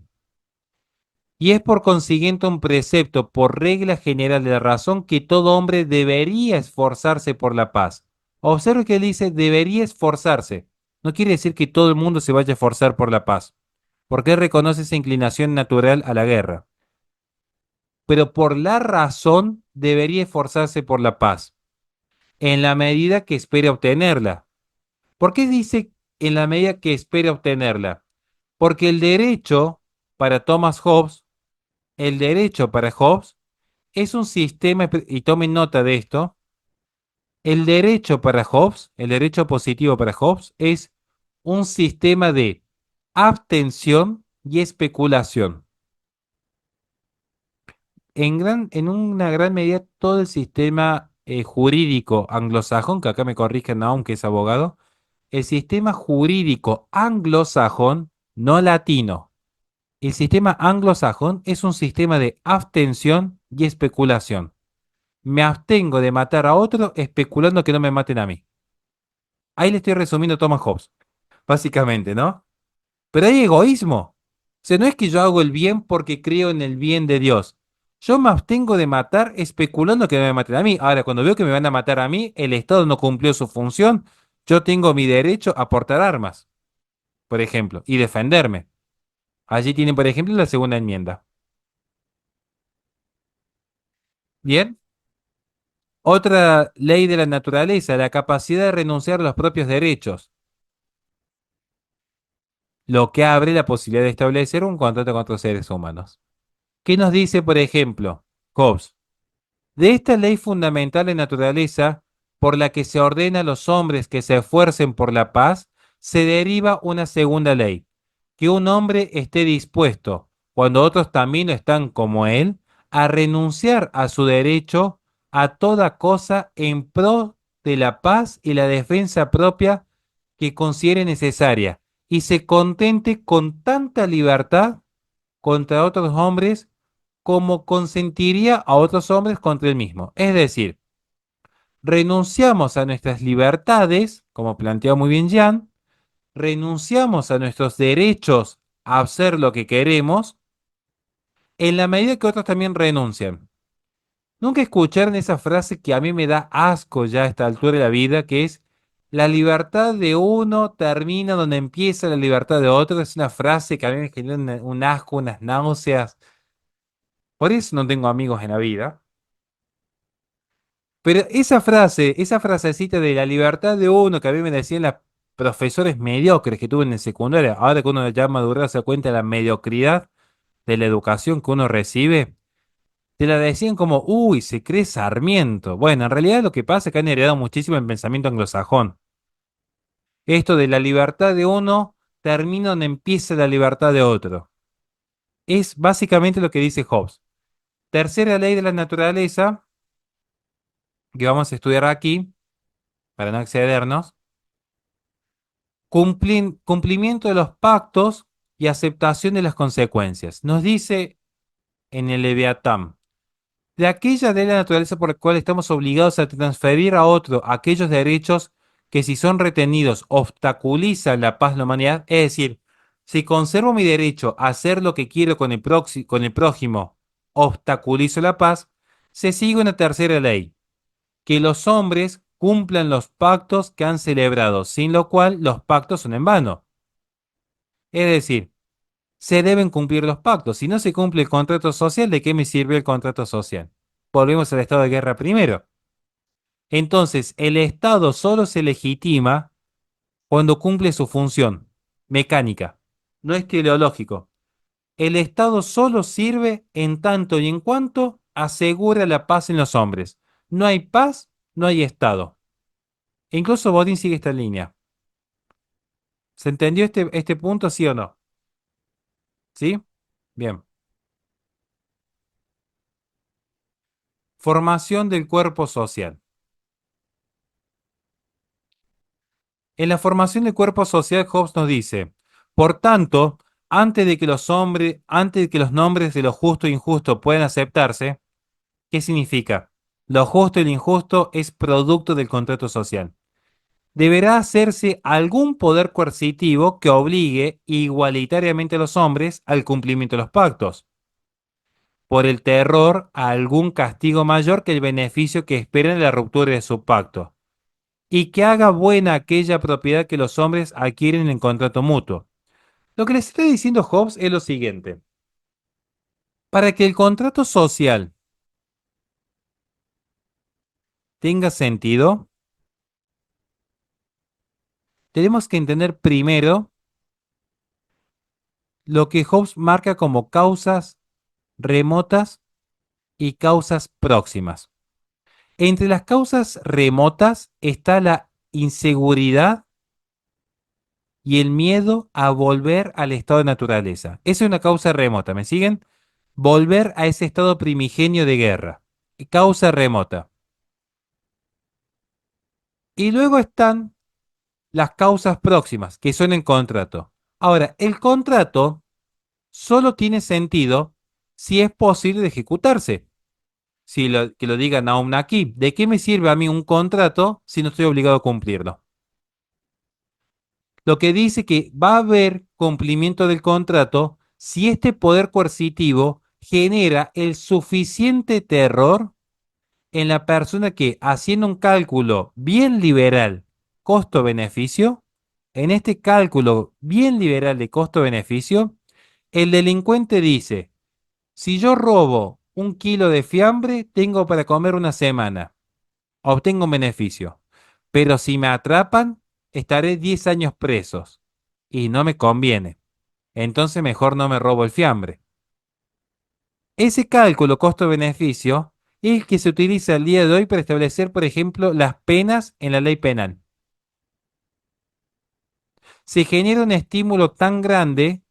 Y es por consiguiente un precepto por regla general de la razón que todo hombre debería esforzarse por la paz. Observe que él dice debería esforzarse. No quiere decir que todo el mundo se vaya a esforzar por la paz, porque él reconoce esa inclinación natural a la guerra. Pero por la razón debería esforzarse por la paz, en la medida que espere obtenerla. ¿Por qué dice en la medida que espere obtenerla? Porque el derecho para Thomas Hobbes, el derecho para Hobbes es un sistema, y tomen nota de esto, el derecho para Hobbes, el derecho positivo para Hobbes es un sistema de abstención y especulación. En una gran medida todo el sistema jurídico anglosajón, que acá me corrigen aunque es abogado, el sistema jurídico anglosajón, no latino, el sistema anglosajón es un sistema de abstención y especulación. Me abstengo de matar a otro especulando que no me maten a mí. Ahí le estoy resumiendo a Thomas Hobbes, básicamente, ¿no? Pero hay egoísmo. O sea, no es que yo hago el bien porque creo en el bien de Dios. Yo me abstengo de matar especulando que no me maten a mí. Ahora, cuando veo que me van a matar a mí, el Estado no cumplió su función, yo tengo mi derecho a portar armas, por ejemplo, y defenderme. Allí tienen, por ejemplo, la segunda enmienda. Bien. Otra ley de la naturaleza, la capacidad de renunciar a los propios derechos, lo que abre la posibilidad de establecer un contrato con otros seres humanos. ¿Qué nos dice, por ejemplo, Hobbes? De esta ley fundamental de naturaleza, por la que se ordena a los hombres que se esfuercen por la paz, se deriva una segunda ley, que un hombre esté dispuesto, cuando otros también lo están como él, a renunciar a su derecho a toda cosa en pro de la paz y la defensa propia que considere necesaria, y se contente con tanta libertad contra otros hombres como consentiría a otros hombres contra él mismo. Es decir, renunciamos a nuestras libertades, como planteó muy bien Jan, renunciamos a nuestros derechos a hacer lo que queremos, en la medida que otros también renuncian. Nunca escucharon esa frase que a mí me da asco ya a esta altura de la vida, que es la libertad de uno termina donde empieza la libertad de otro. Es una frase que a mí me genera un asco, unas náuseas. Por eso no tengo amigos en la vida. Pero esa frase, esa frasecita de la libertad de uno que a mí me decían las profesores mediocres que tuve en el secundario, ahora que uno ya madurado se da cuenta de la mediocridad de la educación que uno recibe, te la decían como, uy, se cree Sarmiento. Bueno, en realidad lo que pasa es que han heredado muchísimo el pensamiento anglosajón. Esto de la libertad de uno termina donde empieza la libertad de otro. Es básicamente lo que dice Hobbes. Tercera ley de la naturaleza, que vamos a estudiar aquí, para no excedernos. Cumplimiento de los pactos y aceptación de las consecuencias. Nos dice en el Leviatán, de aquella de la naturaleza por la cual estamos obligados a transferir a otro aquellos derechos que si son retenidos obstaculizan la paz de la humanidad, es decir, si conservo mi derecho a hacer lo que quiero con con el prójimo, obstaculizo la paz, se sigue una tercera ley, que los hombres cumplan los pactos que han celebrado, sin lo cual los pactos son en vano. Es decir, se deben cumplir los pactos. Si no se cumple el contrato social, ¿de qué me sirve el contrato social? Volvemos al estado de guerra primero. Entonces, el Estado solo se legitima cuando cumple su función mecánica, no es teleológico. El Estado solo sirve en tanto y en cuanto asegura la paz en los hombres. No hay paz, no hay Estado. E incluso Bodin sigue esta línea. ¿Se entendió este punto, sí o no? ¿Sí? Bien. Formación del cuerpo social. En la formación del cuerpo social, Hobbes nos dice, por tanto, antes de que los nombres de lo justo e injusto puedan aceptarse, ¿qué significa? Lo justo y lo injusto es producto del contrato social. Deberá hacerse algún poder coercitivo que obligue igualitariamente a los hombres al cumplimiento de los pactos, por el terror a algún castigo mayor que el beneficio que esperan de la ruptura de su pacto, y que haga buena aquella propiedad que los hombres adquieren en contrato mutuo. Lo que les está diciendo Hobbes es lo siguiente. Para que el contrato social tenga sentido, tenemos que entender primero lo que Hobbes marca como causas remotas y causas próximas. Entre las causas remotas está la inseguridad y el miedo a volver al estado de naturaleza. Esa es una causa remota, ¿me siguen? Volver a ese estado primigenio de guerra. Causa remota. Y luego están las causas próximas, que son el contrato. Ahora, el contrato solo tiene sentido si es posible de ejecutarse. Que lo diga Naum Naki, ¿de qué me sirve a mí un contrato si no estoy obligado a cumplirlo? Lo que dice que va a haber cumplimiento del contrato si este poder coercitivo genera el suficiente terror en la persona que, haciendo un cálculo bien liberal costo-beneficio, en este cálculo bien liberal de costo-beneficio, el delincuente dice, si yo robo 1 kilo de fiambre, tengo para comer una semana, obtengo un beneficio. Pero si me atrapan, estaré 10 años presos y no me conviene. Entonces mejor no me robo el fiambre. Ese cálculo costo-beneficio es el que se utiliza el día de hoy para establecer, por ejemplo, las penas en la ley penal. Se genera un estímulo tan grande,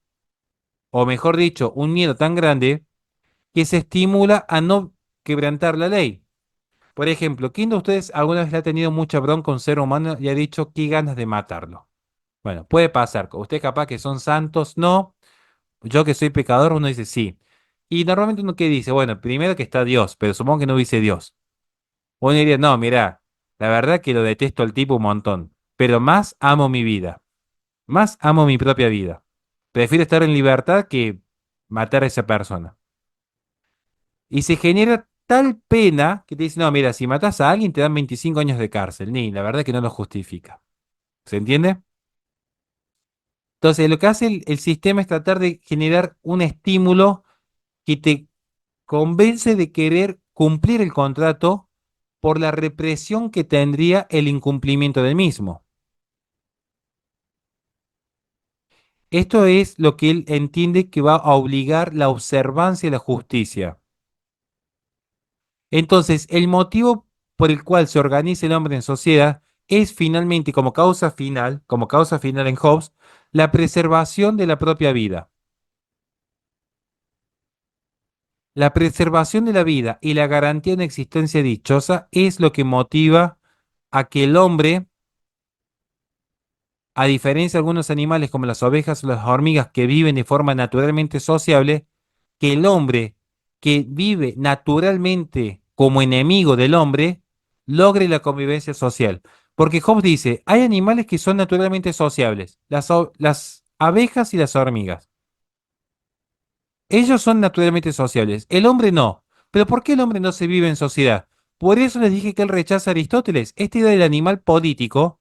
o mejor dicho, un miedo tan grande, que se estimula a no quebrantar la ley. Por ejemplo, ¿quién de ustedes alguna vez le ha tenido mucha bronca a un ser humano y ha dicho qué ganas de matarlo? Bueno, puede pasar. Usted capaz que son santos, no. Yo que soy pecador, uno dice sí. Y normalmente uno que dice, bueno, primero que está Dios, pero supongo que no dice Dios. Uno diría, no, mira, la verdad que lo detesto al tipo un montón, pero más amo mi vida, más amo mi propia vida. Prefiero estar en libertad que matar a esa persona. Y se genera tal pena que te dice, no, mira, si matas a alguien te dan 25 años de cárcel. Ni, la verdad que no lo justifica. ¿Se entiende? Entonces, lo que hace el sistema es tratar de generar un estímulo que te convence de querer cumplir el contrato por la represión que tendría el incumplimiento del mismo. Esto es lo que él entiende que va a obligar la observancia de la justicia. Entonces, el motivo por el cual se organiza el hombre en sociedad es finalmente, como causa final en Hobbes, la preservación de la propia vida. La preservación de la vida y la garantía de una existencia dichosa es lo que motiva a que el hombre, a diferencia de algunos animales como las ovejas o las hormigas que viven de forma naturalmente sociable, que el hombre que vive naturalmente como enemigo del hombre logre la convivencia social. Porque Hobbes dice, hay animales que son naturalmente sociables, las abejas y las hormigas. Ellos son naturalmente sociables, el hombre no. ¿Pero por qué el hombre no se vive en sociedad? Por eso les dije que él rechaza a Aristóteles. Esta idea del animal político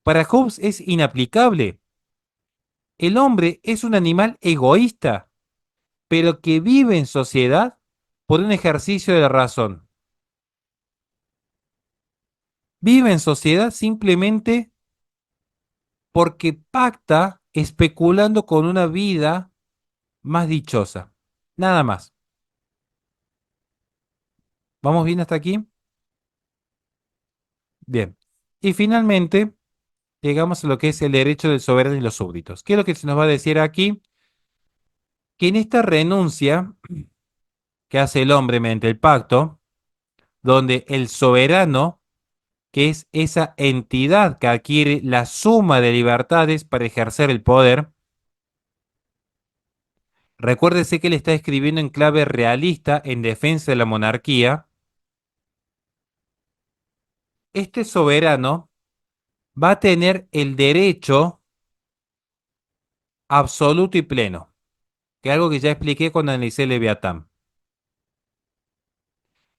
para Hobbes es inaplicable. El hombre es un animal egoísta, pero que vive en sociedad por un ejercicio de la razón. Vive en sociedad simplemente porque pacta especulando con una vida más dichosa. Nada más. ¿Vamos bien hasta aquí? Bien. Y finalmente, llegamos a lo que es el derecho del soberano y los súbditos. ¿Qué es lo que se nos va a decir aquí? Que en esta renuncia que hace el hombre mediante el pacto, donde el soberano, que es esa entidad que adquiere la suma de libertades para ejercer el poder, recuérdese que él está escribiendo en clave realista en defensa de la monarquía. Este soberano va a tener el derecho absoluto y pleno, que es algo que ya expliqué cuando analicé Leviatán.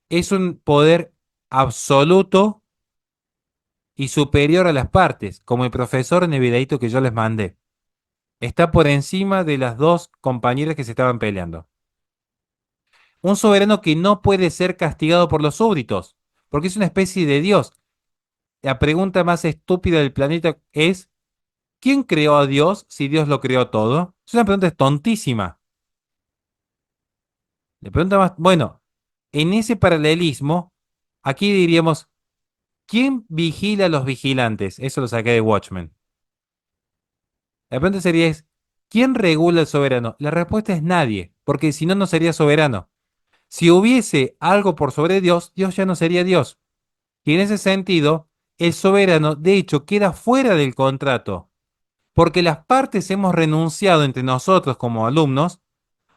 Es un poder absoluto y superior a las partes, como el profesor en el videíto que yo les mandé. Está por encima de las dos compañeras que se estaban peleando. Un soberano que no puede ser castigado por los súbditos, porque es una especie de Dios. La pregunta más estúpida del planeta es, ¿quién creó a Dios si Dios lo creó todo? Es una pregunta tontísima. Le pregunta más, bueno, en ese paralelismo, aquí diríamos, ¿quién vigila a los vigilantes? Eso lo saqué de Watchmen. La pregunta sería es, ¿quién regula el soberano? La respuesta es nadie, porque si no, no sería soberano. Si hubiese algo por sobre Dios, Dios ya no sería Dios. Y en ese sentido, el soberano, de hecho, queda fuera del contrato, porque las partes hemos renunciado entre nosotros como alumnos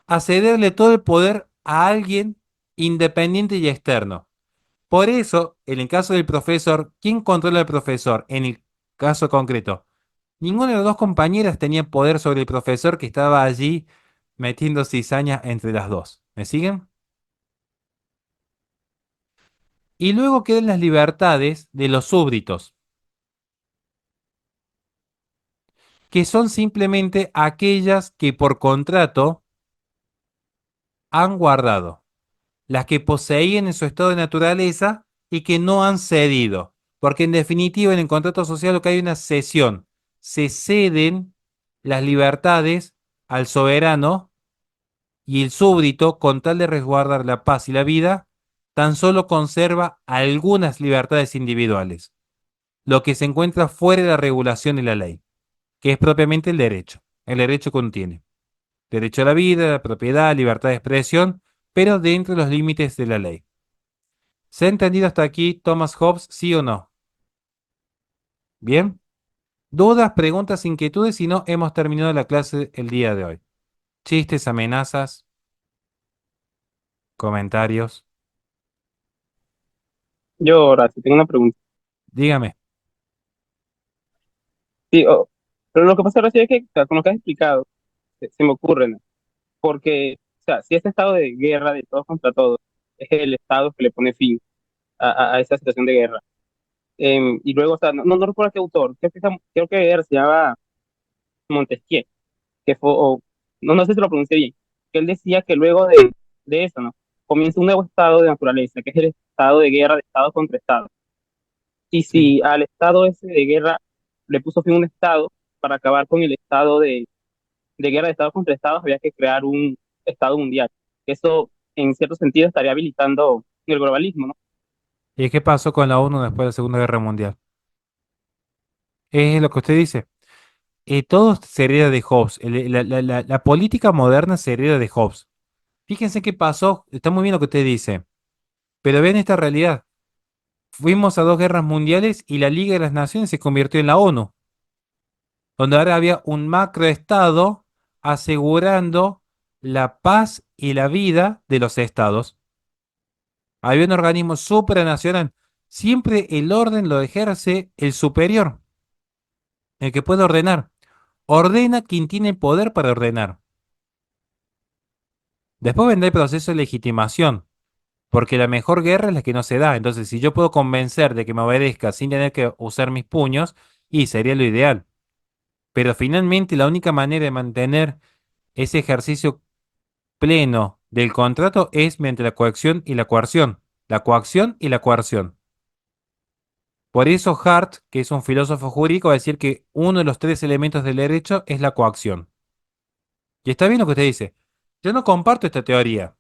a cederle todo el poder a alguien independiente y externo. Por eso, en el caso del profesor, ¿quién controla al profesor? En el caso concreto, ninguna de las dos compañeras tenía poder sobre el profesor que estaba allí metiendo cizaña entre las dos. ¿Me siguen? Y luego quedan las libertades de los súbditos, que son simplemente aquellas que por contrato han guardado, las que poseían en su estado de naturaleza y que no han cedido. Porque en definitiva en el contrato social lo que hay es una cesión. Se ceden las libertades al soberano y el súbdito, con tal de resguardar la paz y la vida, tan solo conserva algunas libertades individuales, lo que se encuentra fuera de la regulación y la ley, que es propiamente el derecho. El derecho contiene derecho a la vida, a la propiedad, libertad de expresión, pero dentro de los límites de la ley. ¿Se ha entendido hasta aquí Thomas Hobbes, sí o no? Bien. ¿Dudas, preguntas, inquietudes? Si no, hemos terminado la clase el día de hoy. Chistes, amenazas, comentarios. Yo, Horacio, tengo una pregunta. Dígame. Sí, pero lo que pasa, Horacio, es que o sea, con lo que has explicado, se me ocurre, ¿no? Porque, o sea, si este estado de guerra de todos contra todos es el estado que le pone fin a esa situación de guerra. Y luego, o sea, no recuerdo qué autor, creo que era, se llamaba Montesquieu, que fue, no sé si lo pronuncié bien, que él decía que luego de eso, ¿no? Comienza un nuevo estado de naturaleza, que es el estado de guerra de estado contra estado. Y Sí. si al estado ese de guerra le puso fin un estado para acabar con el estado de guerra de estados contra estados, había que crear un estado mundial. Eso, en cierto sentido, estaría habilitando el globalismo, ¿no? ¿Y qué pasó con la ONU después de la Segunda Guerra Mundial? Es lo que usted dice. Todo se hereda de Hobbes. La política moderna se hereda de Hobbes. Fíjense qué pasó. Está muy bien lo que usted dice. Pero ven esta realidad. Fuimos a dos guerras mundiales y la Liga de las Naciones se convirtió en la ONU, donde ahora había un macroestado asegurando la paz y la vida de los estados. Había un organismo supranacional. Siempre el orden lo ejerce el superior, el que puede ordenar. Ordena quien tiene poder para ordenar. Después vendrá el proceso de legitimación, porque la mejor guerra es la que no se da. Entonces, si yo puedo convencer de que me obedezca sin tener que usar mis puños, y sería lo ideal. Pero finalmente la única manera de mantener ese ejercicio pleno del contrato es mediante la coacción y la coerción. La coacción y la coerción. Por eso Hart, que es un filósofo jurídico, va a decir que uno de los tres elementos del derecho es la coacción. Y está bien lo que usted dice. Yo no comparto esta teoría,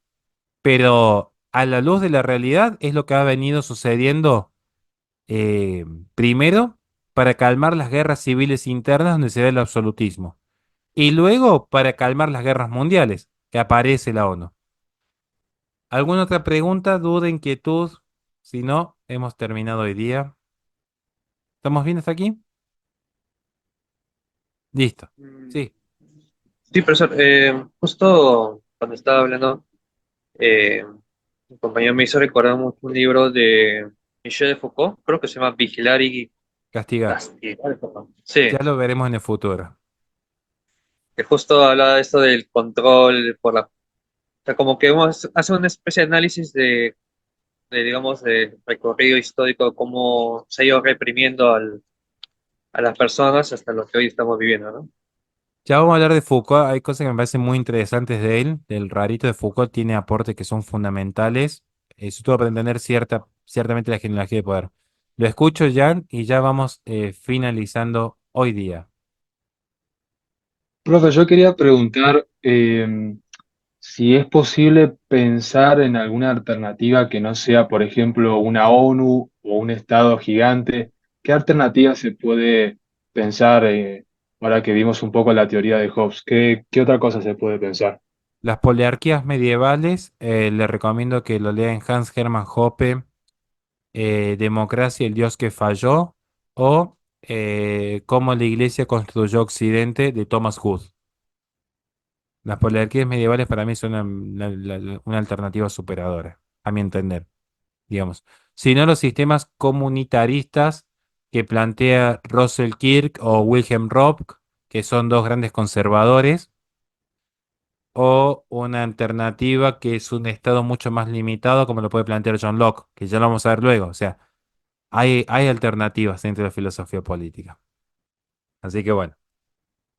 pero a la luz de la realidad es lo que ha venido sucediendo Eh, Primero, para calmar las guerras civiles internas donde se da el absolutismo. Y luego, para calmar las guerras mundiales, que aparece la ONU. ¿Alguna otra pregunta, duda, inquietud? Si no, hemos terminado hoy día. ¿Estamos bien hasta aquí? Listo. Sí, Sí, profesor, justo cuando estaba hablando, mi compañero me hizo recordar mucho un libro de Michel de Foucault, creo que se llama Vigilar y castigar. Castigar. Sí, Ya lo veremos en el futuro. que justo hablaba de esto del control por la... O sea, como que hace una especie de análisis digamos, de recorrido histórico, cómo se ha ido reprimiendo a las personas hasta lo que hoy estamos viviendo, ¿no? Ya vamos a hablar de Foucault. Hay cosas que me parecen muy interesantes de él. Del rarito de Foucault tiene aportes que son fundamentales. Eso todo para entender ciertamente la genealogía de poder. Lo escucho, Jan, y ya vamos finalizando hoy día. Profe, yo quería preguntar si es posible pensar en alguna alternativa que no sea, por ejemplo, una ONU o un Estado gigante. ¿Qué alternativa se puede pensar ahora que vimos un poco la teoría de Hobbes? ¿Qué otra cosa se puede pensar? Las poliarquías medievales, le recomiendo que lo lean Hans Hermann Hoppe, Democracia, el Dios que falló, o Cómo la Iglesia construyó Occidente, de Thomas Hood. Las poliarquías medievales para mí son una alternativa superadora, a mi entender, digamos. Si no, los sistemas comunitaristas que plantea Russell Kirk o Wilhelm Röpke, que son dos grandes conservadores, o una alternativa que es un estado mucho más limitado, como lo puede plantear John Locke, que ya lo vamos a ver luego. O sea, hay alternativas dentro de la filosofía política. Así que bueno.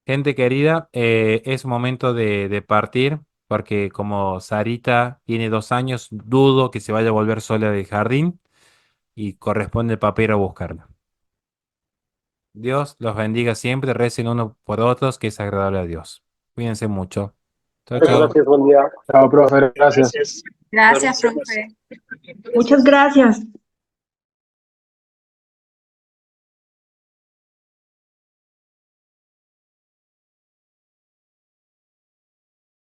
Gente querida, es momento de partir, porque como Sarita tiene 2 años, dudo que se vaya a volver sola del jardín y corresponde el papel a buscarla. Dios los bendiga siempre, recen uno por otros, que es agradable a Dios. Cuídense mucho. Chao, Muchas chao. gracias, buen día. Chao, profe, gracias. Gracias, profe. Muchas gracias.